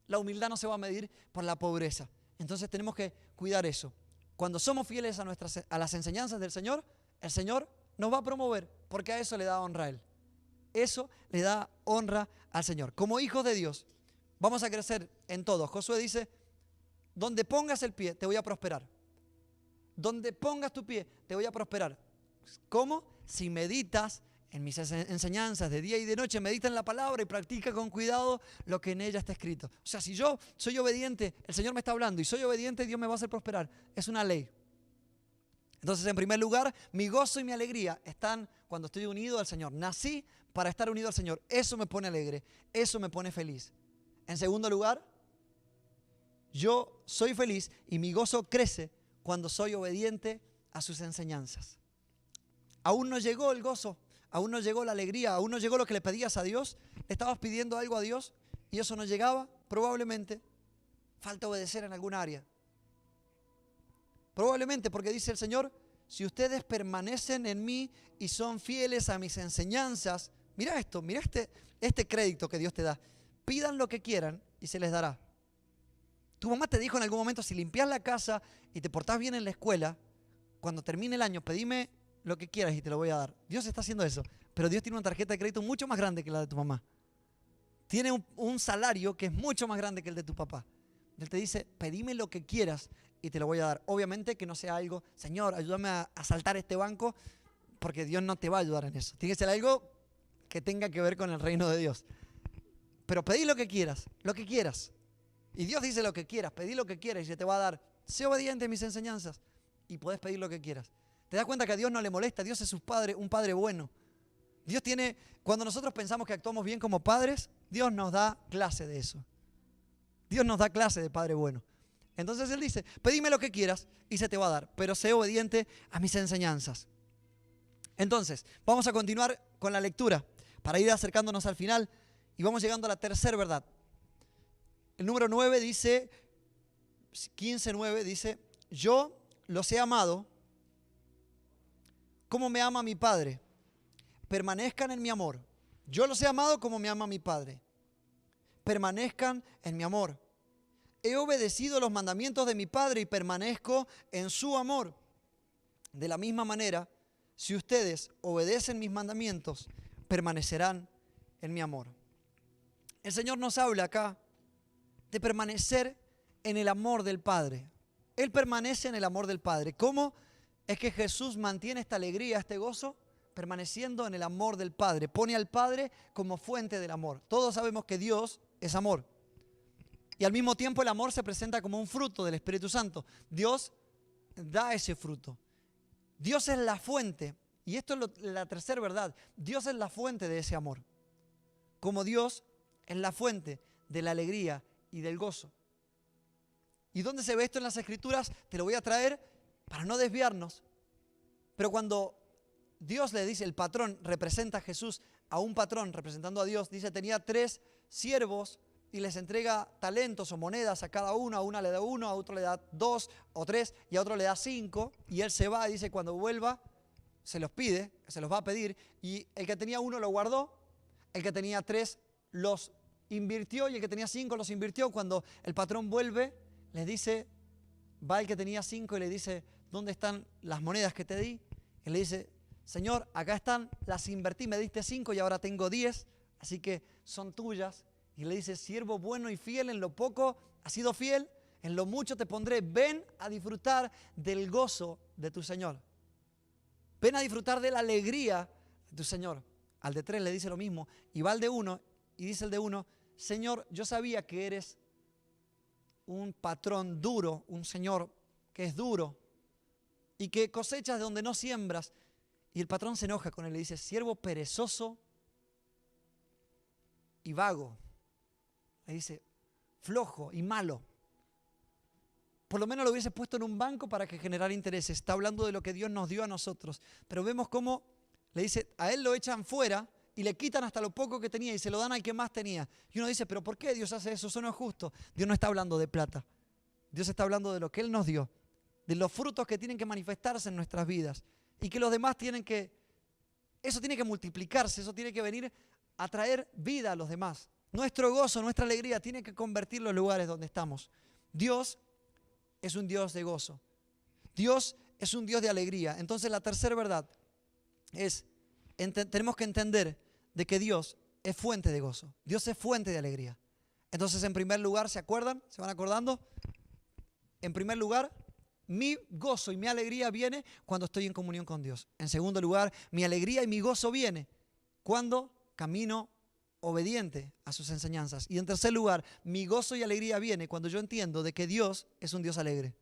La humildad no se va a medir por la pobreza. Entonces tenemos que cuidar eso. Cuando somos fieles a las enseñanzas del Señor, el Señor nos va a promover porque a eso le da honra a Él. Eso le da honra al Señor. Como hijos de Dios, vamos a crecer en todo. Josué dice, donde pongas el pie, te voy a prosperar. Donde pongas tu pie, te voy a prosperar. ¿Cómo? Si meditas en mis enseñanzas de día y de noche, medita en la palabra y practica con cuidado lo que en ella está escrito. O sea, si yo soy obediente, el Señor me está hablando y soy obediente, Dios me va a hacer prosperar. Es una ley. Entonces, en primer lugar, mi gozo y mi alegría están cuando estoy unido al Señor. Nací para estar unido al Señor. Eso me pone alegre, eso me pone feliz. En segundo lugar, yo soy feliz y mi gozo crece cuando soy obediente a sus enseñanzas. Aún no llegó el gozo, aún no llegó la alegría, aún no llegó lo que le pedías a Dios. Le estabas pidiendo algo a Dios y eso no llegaba. Probablemente falta obedecer en alguna área. Probablemente porque dice el Señor, si ustedes permanecen en mí y son fieles a mis enseñanzas, mira esto, mira este crédito que Dios te da. Pidan lo que quieran y se les dará. Tu mamá te dijo en algún momento, si limpias la casa y te portás bien en la escuela, cuando termine el año, pedime lo que quieras y te lo voy a dar. Dios está haciendo eso, pero Dios tiene una tarjeta de crédito mucho más grande que la de tu mamá. Tiene un salario que es mucho más grande que el de tu papá. Él te dice, pedime lo que quieras y te lo voy a dar. Obviamente que no sea algo, Señor, ayúdame a asaltar este banco, porque Dios no te va a ayudar en eso. Tiene que ser algo que tenga que ver con el reino de Dios. Pero pedí lo que quieras, lo que quieras. Y Dios dice lo que quieras, pedí lo que quieras y se te va a dar. Sé obediente a mis enseñanzas y podés pedir lo que quieras. ¿Te das cuenta que a Dios no le molesta? Dios es un padre bueno. Dios tiene, cuando nosotros pensamos que actuamos bien como padres, Dios nos da clase de eso. Dios nos da clase de padre bueno. Entonces Él dice, pedime lo que quieras y se te va a dar, pero sé obediente a mis enseñanzas. Entonces, vamos a continuar con la lectura para ir acercándonos al final y vamos llegando a la tercera verdad. El número 9 dice, 15:9 dice, yo los he amado como me ama mi Padre. Permanezcan en mi amor. Yo los he amado como me ama mi Padre. Permanezcan en mi amor. He obedecido los mandamientos de mi Padre y permanezco en su amor. De la misma manera, si ustedes obedecen mis mandamientos, permanecerán en mi amor. El Señor nos habla acá de permanecer en el amor del Padre. Él permanece en el amor del Padre. ¿Cómo es que Jesús mantiene esta alegría, este gozo? Permaneciendo en el amor del Padre. Pone al Padre como fuente del amor. Todos sabemos que Dios es amor. Y al mismo tiempo el amor se presenta como un fruto del Espíritu Santo. Dios da ese fruto. Dios es la fuente. Y esto es la tercera verdad. Dios es la fuente de ese amor. Como Dios es la fuente de la alegría y del gozo. ¿Y dónde se ve esto en las Escrituras? Te lo voy a traer para no desviarnos. Pero cuando Dios le dice, el patrón representa a Jesús a un patrón representando a Dios, dice, tenía 3 siervos y les entrega talentos o monedas a cada uno. A una le da 1, a otro le da 2 o 3 y a otro le da 5. Y él se va y dice, cuando vuelva, se los pide, se los va a pedir. Y el que tenía 1 lo guardó, el que tenía 3 los invirtió y el que tenía 5 los invirtió. Cuando el patrón vuelve, les dice, va el que tenía 5 y le dice, ¿dónde están las monedas que te di? Y le dice, Señor, acá están, las invertí, me diste 5 y ahora tengo 10, así que son tuyas. Y le dice, siervo bueno y fiel, en lo poco has sido fiel, en lo mucho te pondré, ven a disfrutar del gozo de tu Señor. Ven a disfrutar de la alegría de tu Señor. Al de 3 le dice lo mismo y va al de 1 y dice el de 1, Señor, yo sabía que eres un patrón duro, un Señor que es duro y que cosechas de donde no siembras. Y el patrón se enoja con él, le dice, siervo perezoso y vago. Le dice, flojo y malo. Por lo menos lo hubiese puesto en un banco para que generara intereses. Está hablando de lo que Dios nos dio a nosotros. Pero vemos cómo le dice, a él lo echan fuera y le quitan hasta lo poco que tenía y se lo dan al que más tenía. Y uno dice, pero ¿por qué Dios hace eso? Eso no es justo. Dios no está hablando de plata. Dios está hablando de lo que Él nos dio, de los frutos que tienen que manifestarse en nuestras vidas y que los demás eso tiene que multiplicarse, eso tiene que venir a traer vida a los demás. Nuestro gozo, nuestra alegría tiene que convertir los lugares donde estamos. Dios es un Dios de gozo. Dios es un Dios de alegría. Entonces la tercera verdad es, tenemos que entender de que Dios es fuente de gozo. Dios es fuente de alegría. Entonces en primer lugar, ¿se acuerdan? ¿Se van acordando? En primer lugar, mi gozo y mi alegría viene cuando estoy en comunión con Dios. En segundo lugar, mi alegría y mi gozo viene cuando camino obediente a sus enseñanzas. Y en tercer lugar, mi gozo y alegría viene cuando yo entiendo de que Dios es un Dios alegre.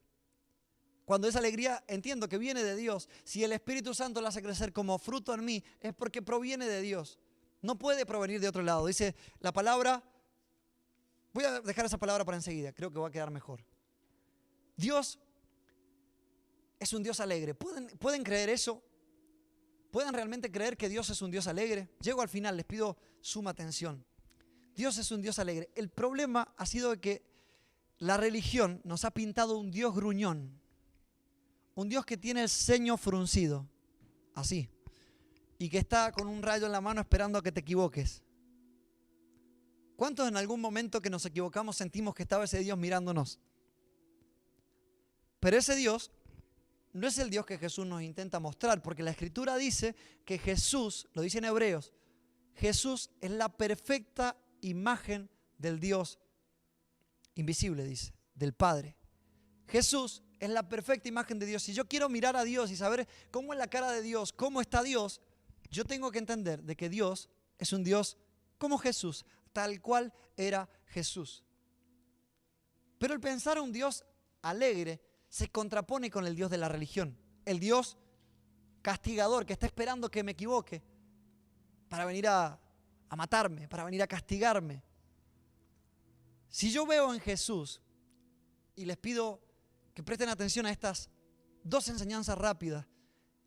Cuando esa alegría entiendo que viene de Dios, si el Espíritu Santo la hace crecer como fruto en mí, es porque proviene de Dios. No puede provenir de otro lado. Dice la palabra, voy a dejar esa palabra para enseguida, creo que va a quedar mejor. Dios es un Dios alegre. ¿Pueden creer eso? ¿Pueden realmente creer que Dios es un Dios alegre? Llego al final, les pido suma atención. Dios es un Dios alegre. El problema ha sido que la religión nos ha pintado un Dios gruñón. Un Dios que tiene el ceño fruncido, así, y que está con un rayo en la mano esperando a que te equivoques. ¿Cuántos en algún momento que nos equivocamos sentimos que estaba ese Dios mirándonos? Pero ese Dios no es el Dios que Jesús nos intenta mostrar, porque la Escritura dice que Jesús, lo dice en Hebreos, Jesús es la perfecta imagen del Dios invisible, dice, del Padre. Jesús es la perfecta imagen de Dios. Si yo quiero mirar a Dios y saber cómo es la cara de Dios, cómo está Dios, yo tengo que entender de que Dios es un Dios como Jesús, tal cual era Jesús. Pero el pensar a un Dios alegre se contrapone con el Dios de la religión, el Dios castigador que está esperando que me equivoque para venir a matarme, para venir a castigarme. Si yo veo en Jesús, y les pido que presten atención a estas dos enseñanzas rápidas.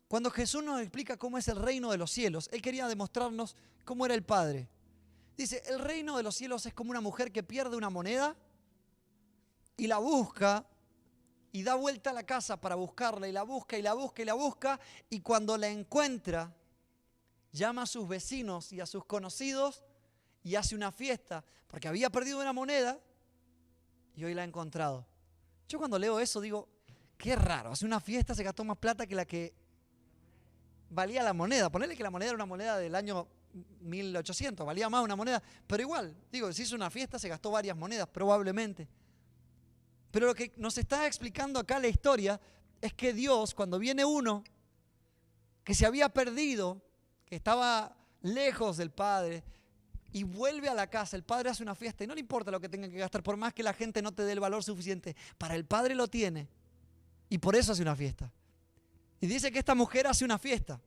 Cuando Jesús nos explica cómo es el reino de los cielos, Él quería demostrarnos cómo era el Padre. Dice, el reino de los cielos es como una mujer que pierde una moneda y la busca y da vuelta a la casa para buscarla y la busca y la busca y la busca, y cuando la encuentra, llama a sus vecinos y a sus conocidos y hace una fiesta porque había perdido una moneda y hoy la ha encontrado. Yo cuando leo eso digo, qué raro, hace una fiesta, se gastó más plata que la que valía la moneda. Ponerle que la moneda era una moneda del año 1800, valía más una moneda, pero igual, digo, si hizo una fiesta se gastó varias monedas probablemente. Pero lo que nos está explicando acá la historia es que Dios, cuando viene uno que se había perdido, que estaba lejos del Padre, y vuelve a la casa, el Padre hace una fiesta y no le importa lo que tenga que gastar, por más que la gente no te dé el valor suficiente, para el Padre lo tiene y por eso hace una fiesta. Y dice que esta mujer hace una fiesta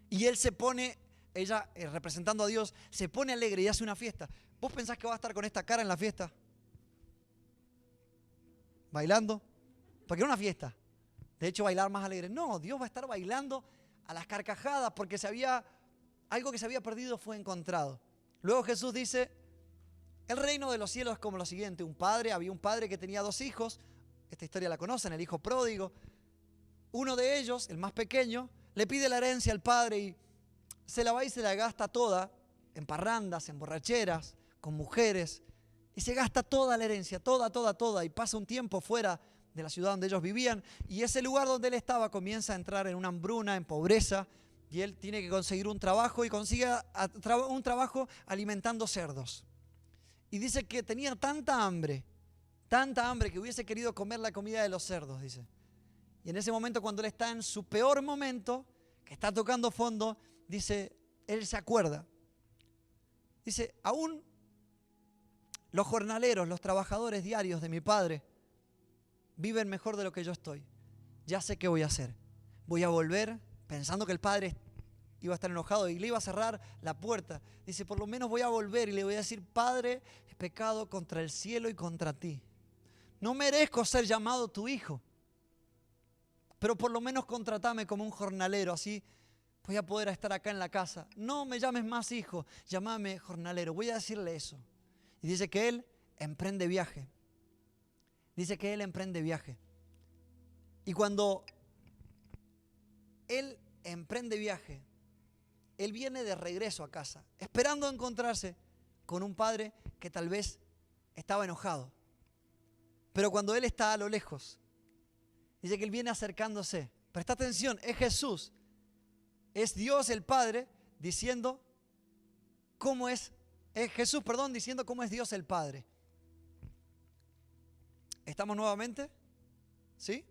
y él se pone, ella representando a Dios, se pone alegre y hace una fiesta. ¿Vos pensás que va a estar con esta cara en la fiesta? ¿Bailando? Porque era una fiesta. De hecho, bailar más alegre. No, Dios va a estar bailando a las carcajadas porque algo que se había perdido fue encontrado. Luego Jesús dice, el reino de los cielos es como lo siguiente. Había un padre que tenía 2 hijos. Esta historia la conocen, el hijo pródigo. Uno de ellos, el más pequeño, le pide la herencia al padre y se la va y se la gasta toda en parrandas, en borracheras, con mujeres. Y se gasta toda la herencia, toda. Y pasa un tiempo fuera de la ciudad donde ellos vivían. Y ese lugar donde él estaba comienza a entrar en una hambruna, en pobreza. Y él tiene que conseguir un trabajo y consigue un trabajo alimentando cerdos. Y dice que tenía tanta hambre que hubiese querido comer la comida de los cerdos, dice. Y en ese momento, cuando él está en su peor momento, que está tocando fondo, dice, él se acuerda. Dice, aún los jornaleros, los trabajadores diarios de mi padre viven mejor de lo que yo estoy. Ya sé qué voy a hacer. Voy a volver pensando que el padre iba a estar enojado y le iba a cerrar la puerta. Dice, por lo menos voy a volver y le voy a decir, Padre, he pecado contra el cielo y contra ti. No merezco ser llamado tu hijo, pero por lo menos contratame como un jornalero, así voy a poder estar acá en la casa. No me llames más hijo, llámame jornalero. Voy a decirle eso. Y dice que él emprende viaje. Y cuando él emprende viaje, él viene de regreso a casa, esperando encontrarse con un padre que tal vez estaba enojado. Pero cuando él está a lo lejos, dice que él viene acercándose. Presta atención, es Jesús, es Dios el Padre diciendo cómo es Jesús, diciendo cómo es Dios el Padre. ¿Estamos nuevamente? ¿Sí?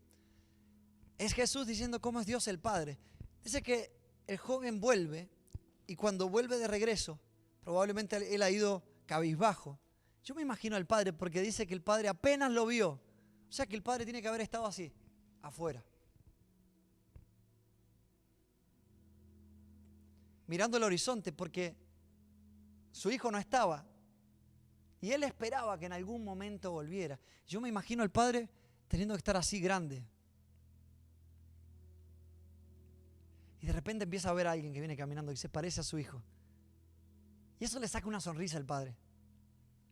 Es Jesús diciendo cómo es Dios el Padre. Dice que el joven vuelve y cuando vuelve de regreso, probablemente él ha ido cabizbajo. Yo me imagino al padre porque dice que el padre apenas lo vio. O sea que el padre tiene que haber estado así, afuera, mirando el horizonte, porque su hijo no estaba. Y él esperaba que en algún momento volviera. Yo me imagino al padre teniendo que estar así grande. Y de repente empieza a ver a alguien que viene caminando y se parece a su hijo. Y eso le saca una sonrisa al padre.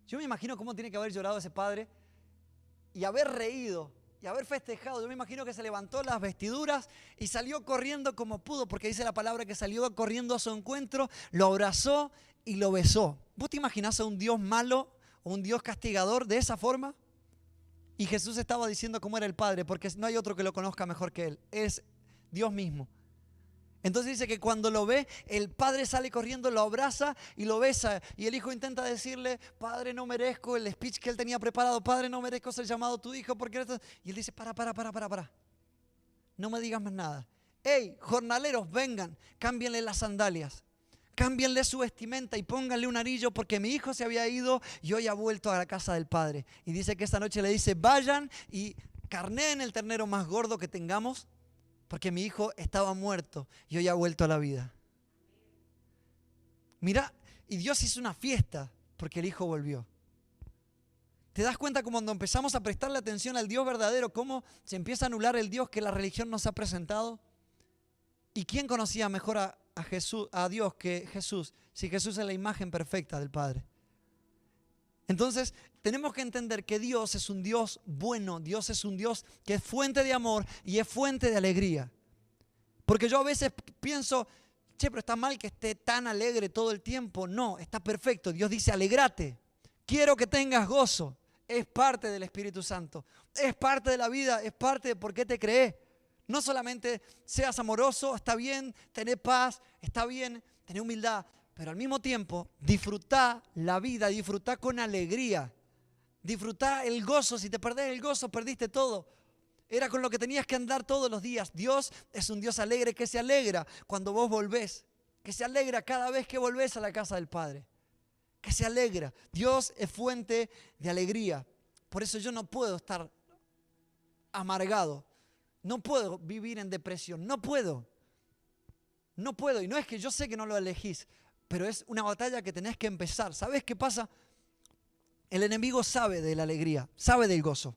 Yo me imagino cómo tiene que haber llorado ese padre y haber reído y haber festejado. Yo me imagino que se levantó las vestiduras y salió corriendo como pudo, porque dice la palabra que salió corriendo a su encuentro, lo abrazó y lo besó. ¿Vos te imaginás a un Dios malo o un Dios castigador de esa forma? Y Jesús estaba diciendo cómo era el Padre, porque no hay otro que lo conozca mejor que Él. Es Dios mismo. Entonces dice que cuando lo ve, el padre sale corriendo, lo abraza y lo besa. Y el hijo intenta decirle, Padre, no merezco, el speech que él tenía preparado, Padre, no merezco ser llamado tu hijo. Porque... Y él dice, para. No me digas más nada. Hey, jornaleros, vengan, cámbienle las sandalias, cámbienle su vestimenta y pónganle un anillo, porque mi hijo se había ido y hoy ha vuelto a la casa del padre. Y dice que esta noche le dice, vayan y carneen el ternero más gordo que tengamos, porque mi hijo estaba muerto y hoy ha vuelto a la vida. Mira, y Dios hizo una fiesta porque el hijo volvió. ¿Te das cuenta cómo cuando empezamos a prestarle atención al Dios verdadero, cómo se empieza a anular el Dios que la religión nos ha presentado? ¿Y quién conocía mejor a Jesús, a Dios que Jesús? Si Jesús es la imagen perfecta del Padre. Entonces, tenemos que entender que Dios es un Dios bueno, Dios es un Dios que es fuente de amor y es fuente de alegría. Porque yo a veces pienso, pero está mal que esté tan alegre todo el tiempo. No, está perfecto. Dios dice, alégrate. Quiero que tengas gozo. Es parte del Espíritu Santo. Es parte de la vida, es parte de por qué te creé. No solamente seas amoroso, está bien, tener paz, está bien, tener humildad. Pero al mismo tiempo, disfrutá la vida, disfrutá con alegría. Disfrutá el gozo. Si te perdés el gozo, perdiste todo. Era con lo que tenías que andar todos los días. Dios es un Dios alegre que se alegra cuando vos volvés. Que se alegra cada vez que volvés a la casa del Padre. Que se alegra. Dios es fuente de alegría. Por eso yo no puedo estar amargado. No puedo vivir en depresión. No puedo. No puedo. Y no es que yo sé que no lo elegís, pero es una batalla que tenés que empezar. ¿Sabés qué pasa? El enemigo sabe de la alegría, sabe del gozo.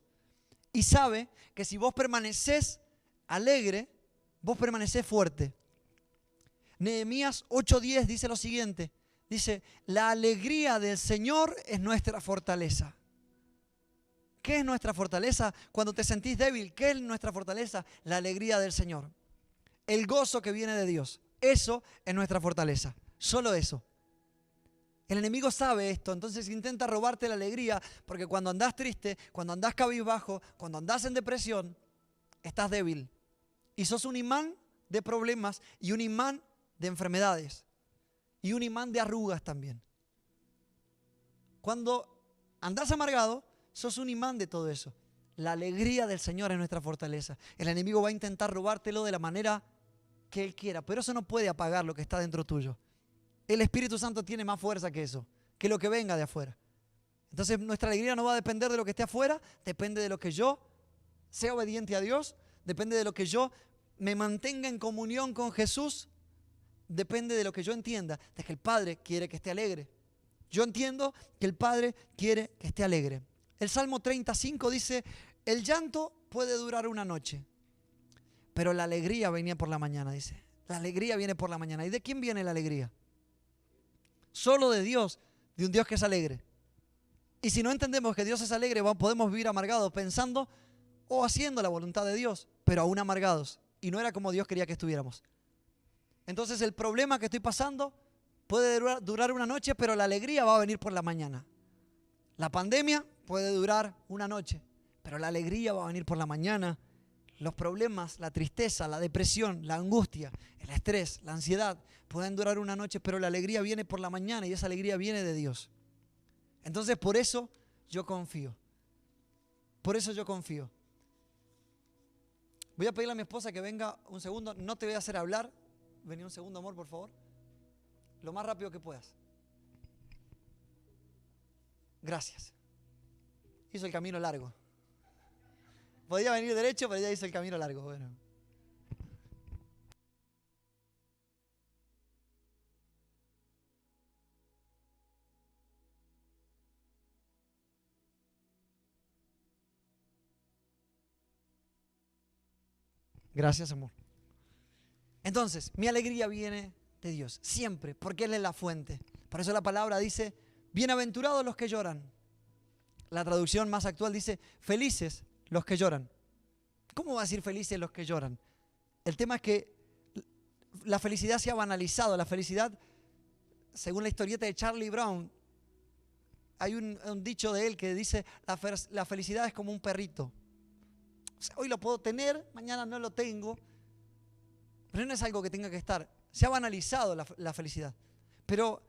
Y sabe que si vos permanecés alegre, vos permanecés fuerte. Nehemías 8:10 dice lo siguiente. Dice, la alegría del Señor es nuestra fortaleza. ¿Qué es nuestra fortaleza? Cuando te sentís débil, ¿qué es nuestra fortaleza? La alegría del Señor. El gozo que viene de Dios. Eso es nuestra fortaleza. Solo eso. El enemigo sabe esto, entonces intenta robarte la alegría, porque cuando andás triste, cuando andás cabizbajo, cuando andás en depresión, estás débil. Y sos un imán de problemas y un imán de enfermedades. Y un imán de arrugas también. Cuando andás amargado, sos un imán de todo eso. La alegría del Señor es nuestra fortaleza. El enemigo va a intentar robártelo de la manera que él quiera, pero eso no puede apagar lo que está dentro tuyo. El Espíritu Santo tiene más fuerza que eso, que lo que venga de afuera. Entonces nuestra alegría no va a depender de lo que esté afuera, depende de lo que yo sea obediente a Dios, depende de lo que yo me mantenga en comunión con Jesús, depende de lo que yo entienda, de que el Padre quiere que esté alegre. Yo entiendo que el Padre quiere que esté alegre. El Salmo 35 dice, el llanto puede durar una noche, pero la alegría viene por la mañana, dice. La alegría viene por la mañana. ¿Y de quién viene la alegría? Solo de Dios, de un Dios que es alegre. Y si no entendemos que Dios es alegre, podemos vivir amargados pensando o haciendo la voluntad de Dios, pero aún amargados. Y no era como Dios quería que estuviéramos. Entonces el problema que estoy pasando puede durar una noche, pero la alegría va a venir por la mañana. La pandemia puede durar una noche, pero la alegría va a venir por la mañana. Los problemas, la tristeza, la depresión, la angustia, el estrés, la ansiedad pueden durar una noche, pero la alegría viene por la mañana y esa alegría viene de Dios. Entonces por eso yo confío. Por eso yo confío. Voy a pedirle a mi esposa que venga un segundo. No te voy a hacer hablar. Vení un segundo, amor, por favor. Lo más rápido que puedas. Gracias. Hizo el camino largo. podía venir derecho, pero ella hizo el camino largo. Bueno. Gracias, amor. Entonces, mi alegría viene de Dios, siempre, porque Él es la fuente. Por eso la palabra dice, bienaventurados los que lloran. La traducción más actual dice, felices los que lloran. ¿Cómo va a decir felices los que lloran? El tema es que la felicidad se ha banalizado. La felicidad, según la historieta de Charlie Brown, hay un dicho de él que dice, la felicidad es como un perrito. O sea, hoy lo puedo tener, mañana no lo tengo, pero no es algo que tenga que estar. Se ha banalizado la felicidad. Pero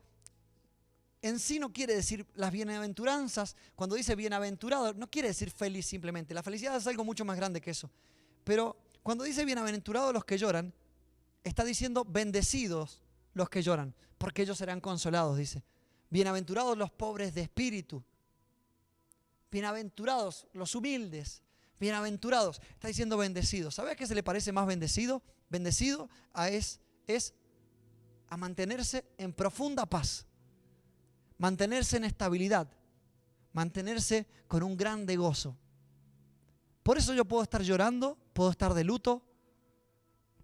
en sí no quiere decir las bienaventuranzas. Cuando dice bienaventurado, no quiere decir feliz simplemente. La felicidad es algo mucho más grande que eso. Pero cuando dice bienaventurados los que lloran, está diciendo bendecidos los que lloran, porque ellos serán consolados, dice. Bienaventurados los pobres de espíritu. Bienaventurados los humildes. Bienaventurados. Está diciendo bendecidos. ¿Sabes a qué se le parece más bendecido? Bendecido es a mantenerse en profunda paz. Mantenerse en estabilidad. Mantenerse con un grande gozo. Por eso yo puedo estar llorando, puedo estar de luto,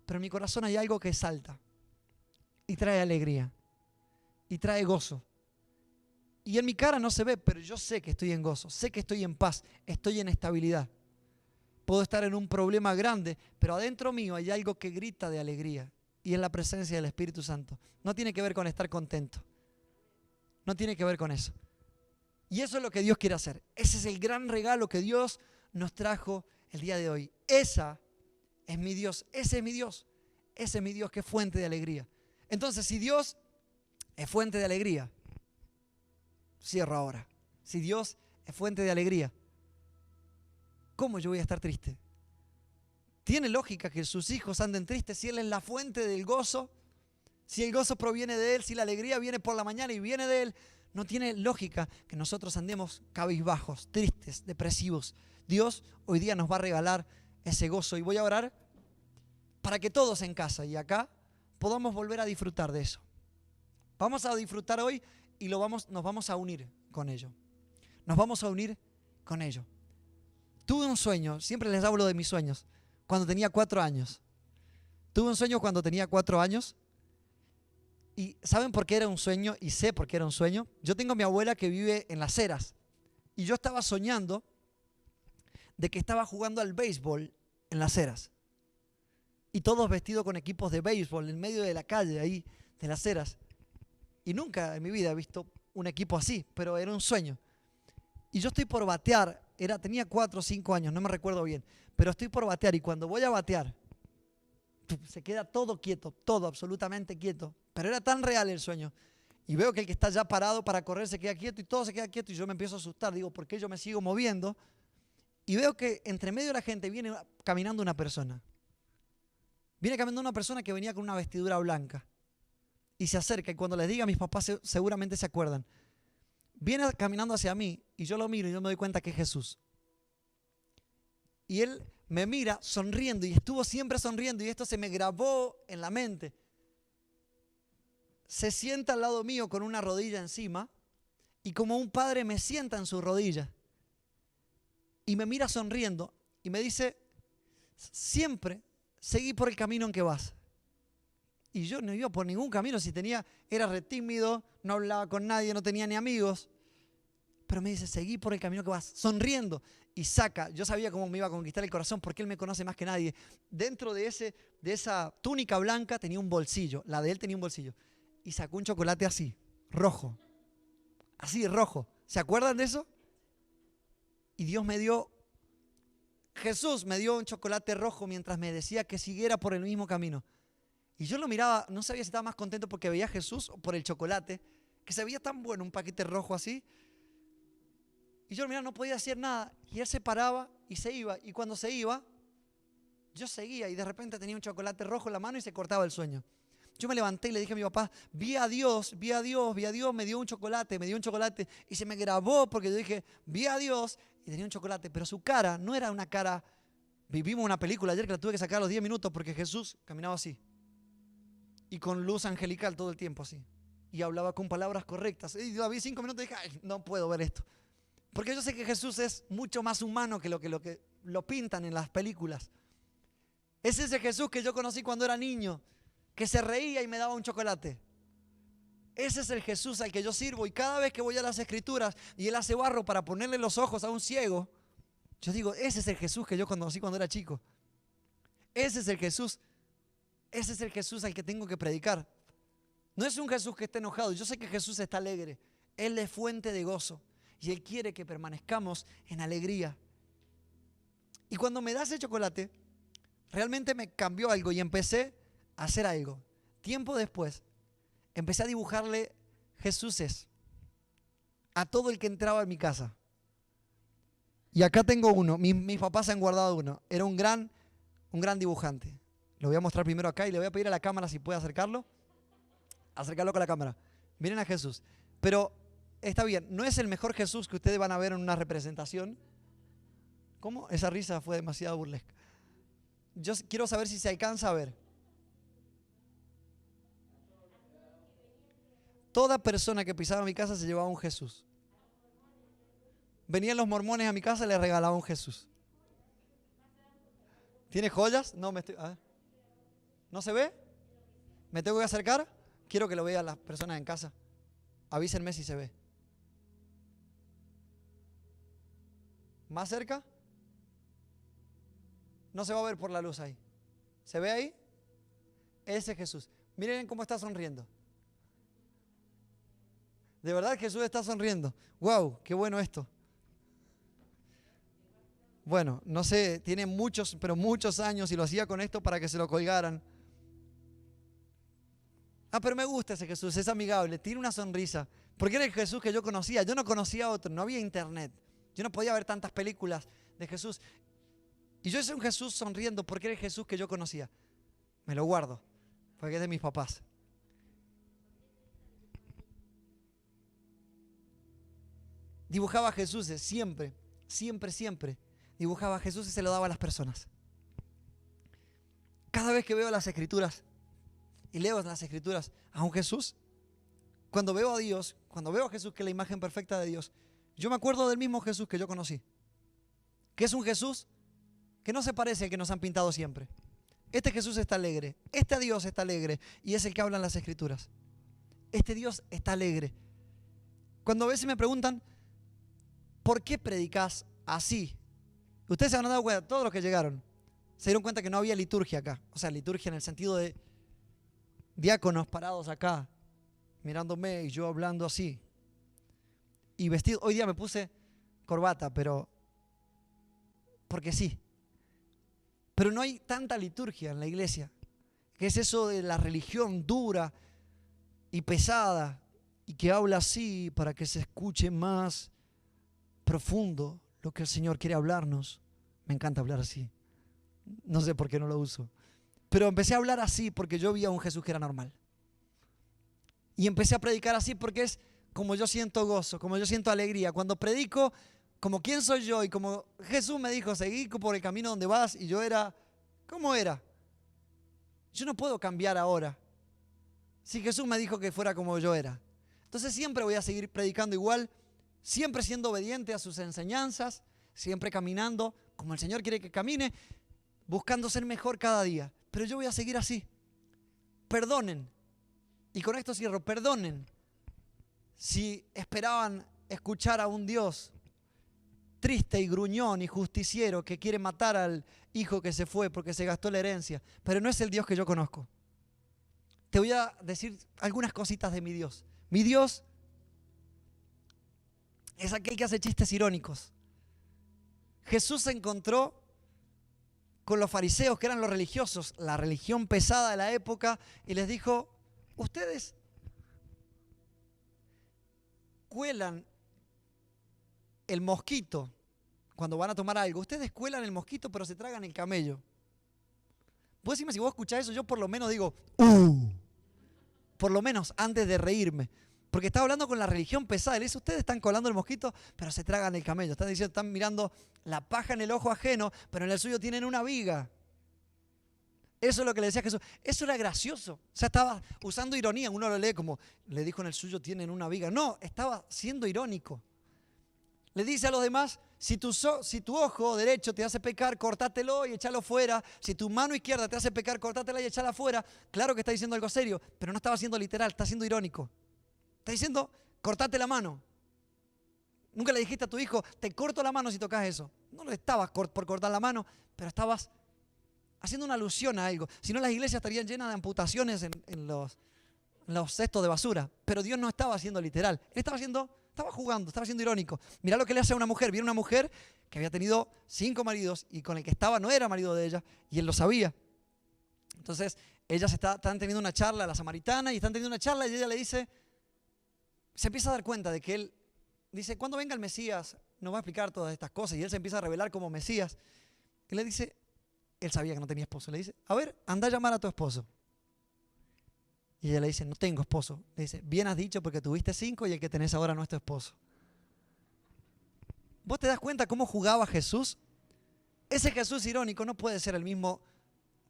pero en mi corazón hay algo que salta y trae alegría y trae gozo. Y en mi cara no se ve, pero yo sé que estoy en gozo, sé que estoy en paz, estoy en estabilidad. Puedo estar en un problema grande, pero adentro mío hay algo que grita de alegría y es la presencia del Espíritu Santo. No tiene que ver con estar contento, no tiene que ver con eso. Y eso es lo que Dios quiere hacer. Ese es el gran regalo que Dios nos trajo el día de hoy. Esa es mi Dios, ese es mi Dios, ese es mi Dios que es fuente de alegría. Entonces, si Dios es fuente de alegría, cierro ahora. Si Dios es fuente de alegría, ¿cómo yo voy a estar triste? ¿Tiene lógica que sus hijos anden tristes si Él es la fuente del gozo? Si el gozo proviene de Él, si la alegría viene por la mañana y viene de Él, no tiene lógica que nosotros andemos cabizbajos, tristes, depresivos. Dios hoy día nos va a regalar ese gozo y voy a orar para que todos en casa y acá podamos volver a disfrutar de eso. Vamos a disfrutar hoy y nos vamos a unir con ello. Nos vamos a unir con ello. Tuve un sueño, siempre les hablo de mis sueños, cuando tenía 4 años. Tuve un sueño cuando tenía 4 años. ¿Y saben por qué era un sueño? Y sé por qué era un sueño. Yo tengo a mi abuela que vive en Las Heras. Y yo estaba soñando de que estaba jugando al béisbol en Las Heras. Y todos vestidos con equipos de béisbol en medio de la calle ahí de Las Heras. Y nunca en mi vida he visto un equipo así, pero era un sueño. Y yo estoy por batear, tenía 4 o 5 años, no me recuerdo bien, pero estoy por batear y cuando voy a batear, se queda todo quieto, todo absolutamente quieto. Pero era tan real el sueño. Y veo que el que está ya parado para correr se queda quieto y todo se queda quieto y yo me empiezo a asustar. Digo, ¿por qué yo me sigo moviendo? Y veo que entre medio de la gente viene caminando una persona. Viene caminando una persona que venía con una vestidura blanca. Y se acerca y cuando les diga a mis papás seguramente se acuerdan. Viene caminando hacia mí y yo lo miro y yo me doy cuenta que es Jesús. Y Él me mira sonriendo y estuvo siempre sonriendo y esto se me grabó en la mente. Se sienta al lado mío con una rodilla encima y como un padre me sienta en su rodilla y me mira sonriendo y me dice, siempre seguí por el camino en que vas. Y yo no iba por ningún camino, era re tímido, no hablaba con nadie, no tenía ni amigos. Pero me dice, seguí por el camino que vas, sonriendo. Y yo sabía cómo me iba a conquistar el corazón porque Él me conoce más que nadie. Dentro de esa túnica blanca tenía un bolsillo, la de Él tenía un bolsillo. Y sacó un chocolate así, rojo. Así, rojo. ¿Se acuerdan de eso? Y Jesús me dio un chocolate rojo mientras me decía que siguiera por el mismo camino. Y yo lo miraba, no sabía si estaba más contento porque veía a Jesús o por el chocolate, que se veía tan bueno, un paquete rojo así. Y yo lo miraba, no podía hacer nada. Y Él se paraba y se iba. Y cuando se iba, yo seguía y de repente tenía un chocolate rojo en la mano y se cortaba el sueño. Yo me levanté y le dije a mi papá, vi a Dios, me dio un chocolate y se me grabó porque yo dije, vi a Dios y tenía un chocolate, pero su cara no era una cara Vivimos una película ayer que la tuve que sacar a los 10 minutos porque Jesús caminaba así. Y con luz angelical todo el tiempo así. Y hablaba con palabras correctas. Y yo vi 5 minutos y dije, ay, no puedo ver esto. Porque yo sé que Jesús es mucho más humano que lo que lo pintan en las películas. Es ese Jesús que yo conocí cuando era niño, que se reía y me daba un chocolate. Ese es el Jesús al que yo sirvo. Y cada vez que voy a las Escrituras y Él hace barro para ponerle los ojos a un ciego, yo digo, ese es el Jesús que yo conocí cuando era chico. Ese es el Jesús al que tengo que predicar. No es un Jesús que esté enojado. Yo sé que Jesús está alegre. Él es fuente de gozo. Y Él quiere que permanezcamos en alegría. Y cuando me da ese chocolate, realmente me cambió algo y empecé a hacer algo. Tiempo después, empecé a dibujarle Jesuses a todo el que entraba en mi casa. Y acá tengo uno. Mis papás se han guardado uno. Era un gran dibujante. Lo voy a mostrar primero acá y le voy a pedir a la cámara si puede acercarlo. Acercarlo con la cámara. Miren a Jesús. Pero está bien, no es el mejor Jesús que ustedes van a ver en una representación. ¿Cómo? Esa risa fue demasiado burlesca. Yo quiero saber si se alcanza a ver. Toda persona que pisaba mi casa se llevaba un Jesús. Venían los mormones a mi casa y les regalaban un Jesús. ¿Tiene joyas? No, a ver. ¿No se ve? ¿Me tengo que acercar? Quiero que lo vean las personas en casa. Avísenme si se ve. ¿Más cerca? No se va a ver por la luz ahí. ¿Se ve ahí? Ese es Jesús. Miren cómo está sonriendo. De verdad Jesús está sonriendo. ¡Wow! ¡Qué bueno esto! Bueno, no sé, tiene muchos, pero muchos años y lo hacía con esto para que se lo colgaran. Pero me gusta ese Jesús, es amigable, tiene una sonrisa. Porque era el Jesús que yo conocía. Yo no conocía otro, no había internet. Yo no podía ver tantas películas de Jesús. Y yo hice un Jesús sonriendo porque era el Jesús que yo conocía. Me lo guardo, porque es de mis papás. Dibujaba a Jesús siempre. Dibujaba a Jesús y se lo daba a las personas. Cada vez que veo las Escrituras y leo en las Escrituras a un Jesús, cuando veo a Dios, cuando veo a Jesús, que es la imagen perfecta de Dios, yo me acuerdo del mismo Jesús que yo conocí. Que es un Jesús que no se parece al que nos han pintado siempre. Este Jesús está alegre, este Dios está alegre y es el que habla en las Escrituras. Este Dios está alegre. Cuando a veces me preguntan, ¿por qué predicas así? Ustedes se han dado cuenta, todos los que llegaron, se dieron cuenta que no había liturgia acá. O sea, liturgia en el sentido de diáconos parados acá, mirándome y yo hablando así. Y vestido, hoy día me puse corbata, pero porque sí. Pero no hay tanta liturgia en la iglesia. ¿Qué es eso de la religión dura y pesada y que habla así para que se escuche más profundo lo que el Señor quiere hablarnos? Me encanta hablar así. No sé por qué no lo uso. Pero empecé a hablar así porque yo vi a un Jesús que era normal. Y empecé a predicar así porque es como yo siento gozo, como yo siento alegría. Cuando predico, como quién soy yo y como Jesús me dijo, seguí por el camino donde vas, y yo era, ¿cómo era? Yo no puedo cambiar ahora. Si Jesús me dijo que fuera como yo era. Entonces siempre voy a seguir predicando igual, siempre siendo obediente a sus enseñanzas, siempre caminando como el Señor quiere que camine, buscando ser mejor cada día. Pero yo voy a seguir así. Perdonen. Y con esto cierro. Perdonen si esperaban escuchar a un Dios triste y gruñón y justiciero que quiere matar al hijo que se fue porque se gastó la herencia. Pero no es el Dios que yo conozco. Te voy a decir algunas cositas de mi Dios. Mi Dios es aquel que hace chistes irónicos. Jesús se encontró con los fariseos, que eran los religiosos, la religión pesada de la época, y les dijo, ustedes cuelan el mosquito cuando van a tomar algo. Ustedes cuelan el mosquito pero se tragan el camello. Vos decime, si vos escuchás eso, yo por lo menos digo, por lo menos antes de reírme. Porque estaba hablando con la religión pesada. Le dice, ustedes están colando el mosquito, pero se tragan el camello. Están diciendo, están mirando la paja en el ojo ajeno, pero en el suyo tienen una viga. Eso es lo que le decía Jesús. Eso era gracioso. O sea, estaba usando ironía. Uno lo lee como, le dijo en el suyo tienen una viga. No, estaba siendo irónico. Le dice a los demás, si tu ojo derecho te hace pecar, cortátelo y échalo fuera. Si tu mano izquierda te hace pecar, cortátela y échala fuera. Claro que está diciendo algo serio, pero no estaba siendo literal, está siendo irónico. Está diciendo, cortate la mano. Nunca le dijiste a tu hijo, te corto la mano si tocas eso. No lo estabas por cortar la mano, pero estabas haciendo una alusión a algo. Si no, las iglesias estarían llenas de amputaciones en los cestos de basura. Pero Dios no estaba haciendo literal. Él estaba jugando, estaba siendo irónico. Mirá lo que le hace a una mujer. Viene una mujer que había tenido 5 maridos y con el que estaba no era marido de ella y él lo sabía. Entonces, ellas están teniendo una charla, la samaritana, y están teniendo una charla y ella le dice, se empieza a dar cuenta de que él dice, cuando venga el Mesías nos va a explicar todas estas cosas, y él se empieza a revelar como Mesías. Y le dice, él sabía que no tenía esposo, le dice, a ver, anda a llamar a tu esposo. Y ella le dice, no tengo esposo. Le dice, bien has dicho porque tuviste 5 y el que tenés ahora no es tu esposo. ¿Vos te das cuenta cómo jugaba Jesús? Ese Jesús irónico no puede ser el mismo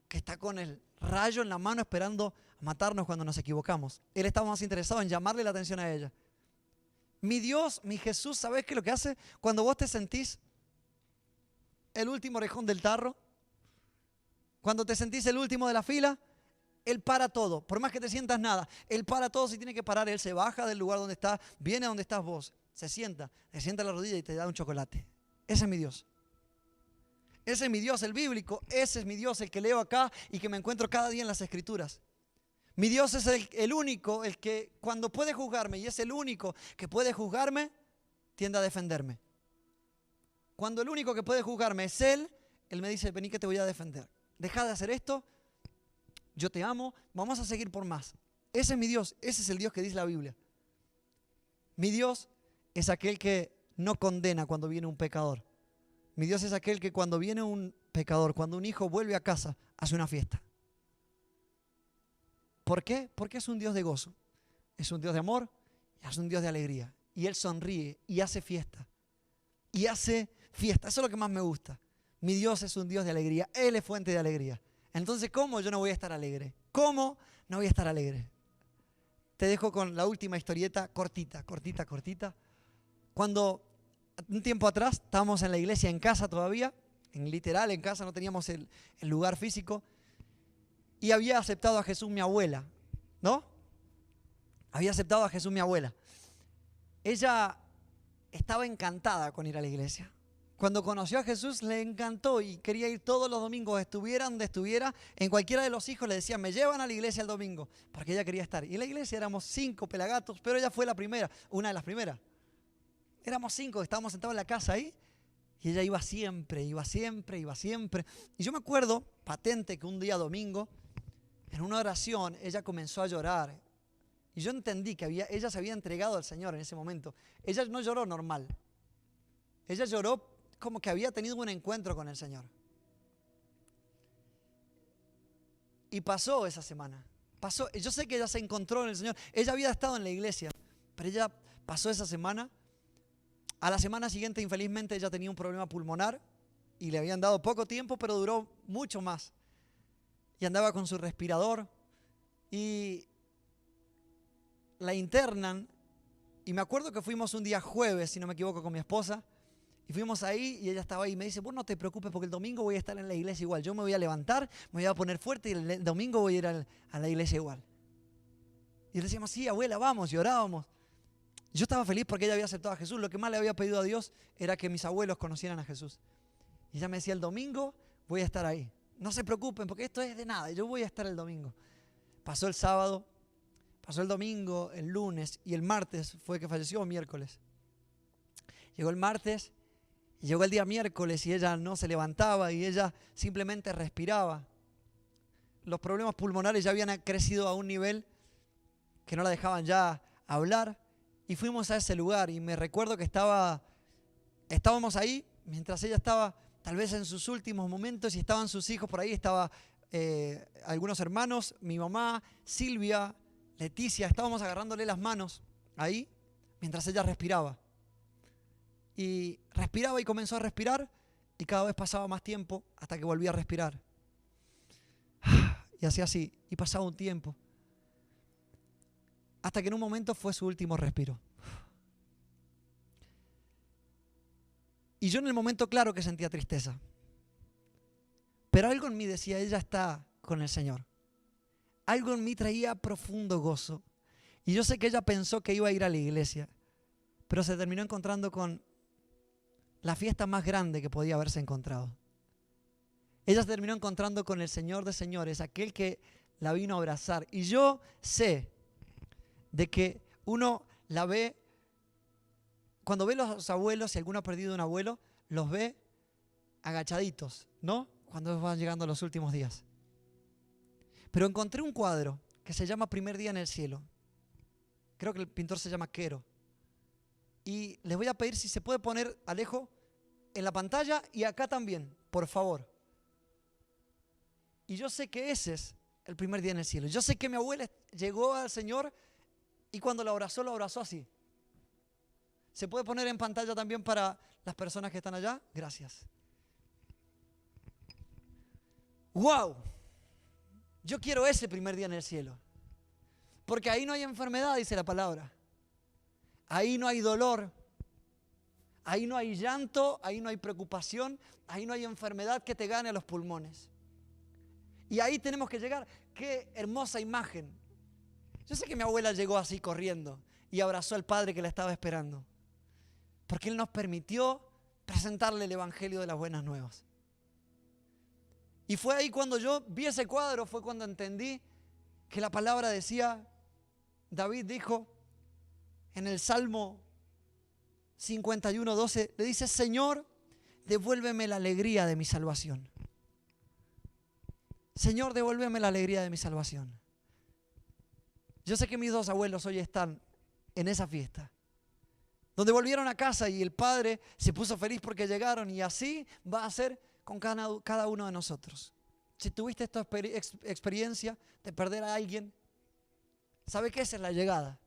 que está con el rayo en la mano esperando a matarnos cuando nos equivocamos. Él estaba más interesado en llamarle la atención a ella. Mi Dios, mi Jesús, ¿sabés qué es lo que hace? Cuando vos te sentís el último orejón del tarro, cuando te sentís el último de la fila, Él para todo. Por más que te sientas nada, Él para todo. Si tiene que parar, Él se baja del lugar donde está, viene a donde estás vos, se sienta a la rodilla y te da un chocolate. Ese es mi Dios. Ese es mi Dios, el bíblico. Ese es mi Dios, el que leo acá y que me encuentro cada día en las Escrituras. Mi Dios es el único, el que cuando puede juzgarme, y es el único que puede juzgarme, tiende a defenderme. Cuando el único que puede juzgarme es Él me dice, vení que te voy a defender. Deja de hacer esto, yo te amo, vamos a seguir por más. Ese es mi Dios, ese es el Dios que dice la Biblia. Mi Dios es aquel que no condena cuando viene un pecador. Mi Dios es aquel que cuando viene un pecador, cuando un hijo vuelve a casa, hace una fiesta. ¿Por qué? Porque es un Dios de gozo, es un Dios de amor, es un Dios de alegría. Y Él sonríe y hace fiesta. Y hace fiesta, eso es lo que más me gusta. Mi Dios es un Dios de alegría, Él es fuente de alegría. Entonces, ¿cómo yo no voy a estar alegre? ¿Cómo no voy a estar alegre? Te dejo con la última historieta, cortita. Cuando un tiempo atrás estábamos en la iglesia en casa todavía, literal en casa, no teníamos el lugar físico, y había aceptado a Jesús mi abuela, ¿no? Había aceptado a Jesús mi abuela. Ella estaba encantada con ir a la iglesia. Cuando conoció a Jesús le encantó y quería ir todos los domingos, estuviera donde estuviera. En cualquiera de los hijos le decían, me llevan a la iglesia el domingo, porque ella quería estar. Y en la iglesia éramos 5 pelagatos, pero ella fue la primera, una de las primeras. Éramos 5, estábamos sentados en la casa ahí, y ella iba siempre. Y yo me acuerdo, patente, que un día domingo, en una oración, ella comenzó a llorar. Y yo entendí que ella se había entregado al Señor en ese momento. Ella no lloró normal. Ella lloró como que había tenido un encuentro con el Señor. Y pasó esa semana. Yo sé que ella se encontró en el Señor. Ella había estado en la iglesia, pero ella pasó esa semana. A la semana siguiente, infelizmente, ella tenía un problema pulmonar y le habían dado poco tiempo, pero duró mucho más. Y andaba con su respirador y la internan. Y me acuerdo que fuimos un día jueves, si no me equivoco, con mi esposa. Y fuimos ahí y ella estaba ahí y me dice, vos no te preocupes porque el domingo voy a estar en la iglesia igual. Yo me voy a levantar, me voy a poner fuerte y el domingo voy a ir a la iglesia igual. Y le decíamos, sí, abuela, vamos, y orábamos. Yo estaba feliz porque ella había aceptado a Jesús. Lo que más le había pedido a Dios era que mis abuelos conocieran a Jesús. Y ella me decía, el domingo voy a estar ahí. No se preocupen porque esto es de nada, yo voy a estar el domingo. Pasó el sábado, pasó el domingo, el lunes y el martes fue que falleció, miércoles. Llegó el martes y llegó el día miércoles y ella no se levantaba y ella simplemente respiraba. Los problemas pulmonares ya habían crecido a un nivel que no la dejaban ya hablar. Y fuimos a ese lugar y me recuerdo que estábamos ahí mientras ella estaba tal vez en sus últimos momentos y estaban sus hijos por ahí, estaba algunos hermanos, mi mamá, Silvia, Leticia, estábamos agarrándole las manos ahí mientras ella respiraba. Y respiraba y comenzó a respirar y cada vez pasaba más tiempo hasta que volvía a respirar. Y hacía así, y pasaba un tiempo. Hasta que en un momento fue su último respiro. Y yo en el momento claro que sentía tristeza. Pero algo en mí decía, ella está con el Señor. Algo en mí traía profundo gozo. Y yo sé que ella pensó que iba a ir a la iglesia, pero se terminó encontrando con la fiesta más grande que podía haberse encontrado. Ella se terminó encontrando con el Señor de señores, aquel que la vino a abrazar. Y yo sé de que uno la ve, cuando ve los abuelos, si alguno ha perdido un abuelo, los ve agachaditos, ¿no? Cuando van llegando los últimos días. Pero encontré un cuadro que se llama Primer día en el cielo. Creo que el pintor se llama Quero. Y les voy a pedir si se puede poner, Alejo, en la pantalla y acá también, por favor. Y yo sé que ese es el primer día en el cielo. Yo sé que mi abuela llegó al Señor y cuando lo abrazó así. ¿Se puede poner en pantalla también para las personas que están allá? Gracias. ¡Wow! Yo quiero ese primer día en el cielo. Porque ahí no hay enfermedad, dice la palabra. Ahí no hay dolor. Ahí no hay llanto, ahí no hay preocupación, ahí no hay enfermedad que te gane a los pulmones. Y ahí tenemos que llegar. ¡Qué hermosa imagen! Yo sé que mi abuela llegó así corriendo y abrazó al Padre que la estaba esperando. Porque Él nos permitió presentarle el Evangelio de las Buenas Nuevas. Y fue ahí cuando yo vi ese cuadro, fue cuando entendí que la palabra decía, David dijo en el Salmo 51:12, le dice, Señor, devuélveme la alegría de mi salvación. Señor, devuélveme la alegría de mi salvación. Yo sé que mis dos abuelos hoy están en esa fiesta, donde volvieron a casa y el Padre se puso feliz porque llegaron, y así va a ser con cada uno de nosotros. Si tuviste esta experiencia de perder a alguien, ¿sabe qué? Esa es la llegada.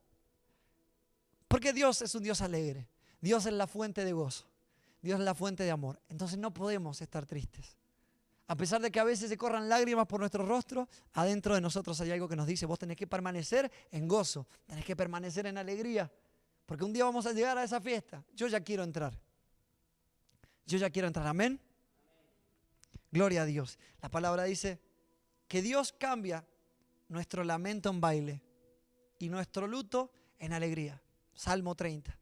Porque Dios es un Dios alegre. Dios es la fuente de gozo. Dios es la fuente de amor. Entonces no podemos estar tristes. A pesar de que a veces se corran lágrimas por nuestro rostro, adentro de nosotros hay algo que nos dice, vos tenés que permanecer en gozo, tenés que permanecer en alegría, porque un día vamos a llegar a esa fiesta. Yo ya quiero entrar. Yo ya quiero entrar. Amén. Gloria a Dios. La palabra dice que Dios cambia nuestro lamento en baile y nuestro luto en alegría. Salmo 30.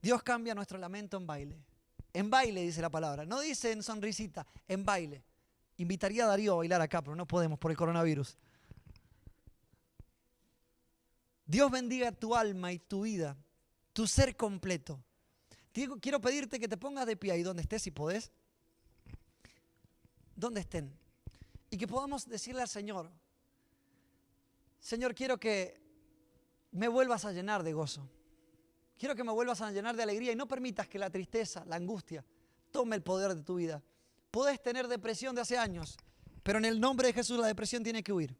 Dios cambia nuestro lamento en baile. En baile dice la palabra. No dice en sonrisita, en baile. Invitaría a Darío a bailar acá, pero no podemos por el coronavirus. Dios bendiga tu alma y tu vida, tu ser completo. Quiero pedirte que te pongas de pie ahí donde estés, si podés. Donde estén. Y que podamos decirle al Señor, Señor, quiero que me vuelvas a llenar de gozo. Quiero que me vuelvas a llenar de alegría y no permitas que la tristeza, la angustia, tome el poder de tu vida. Podés tener depresión de hace años, pero en el nombre de Jesús la depresión tiene que huir.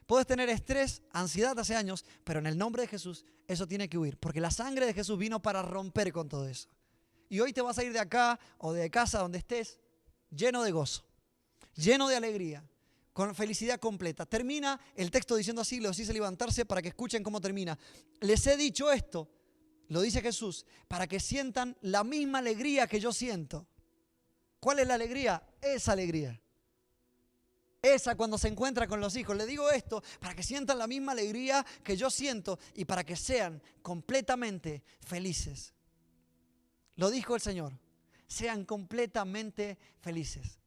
Podés tener estrés, ansiedad de hace años, pero en el nombre de Jesús eso tiene que huir, porque la sangre de Jesús vino para romper con todo eso. Y hoy te vas a ir de acá o de casa donde estés lleno de gozo, lleno de alegría, con felicidad completa. Termina el texto diciendo así, los hice levantarse para que escuchen cómo termina. Les he dicho esto, lo dice Jesús, para que sientan la misma alegría que yo siento. ¿Cuál es la alegría? Esa alegría. Esa cuando se encuentra con los hijos. Le digo esto para que sientan la misma alegría que yo siento y para que sean completamente felices. Lo dijo el Señor. Sean completamente felices.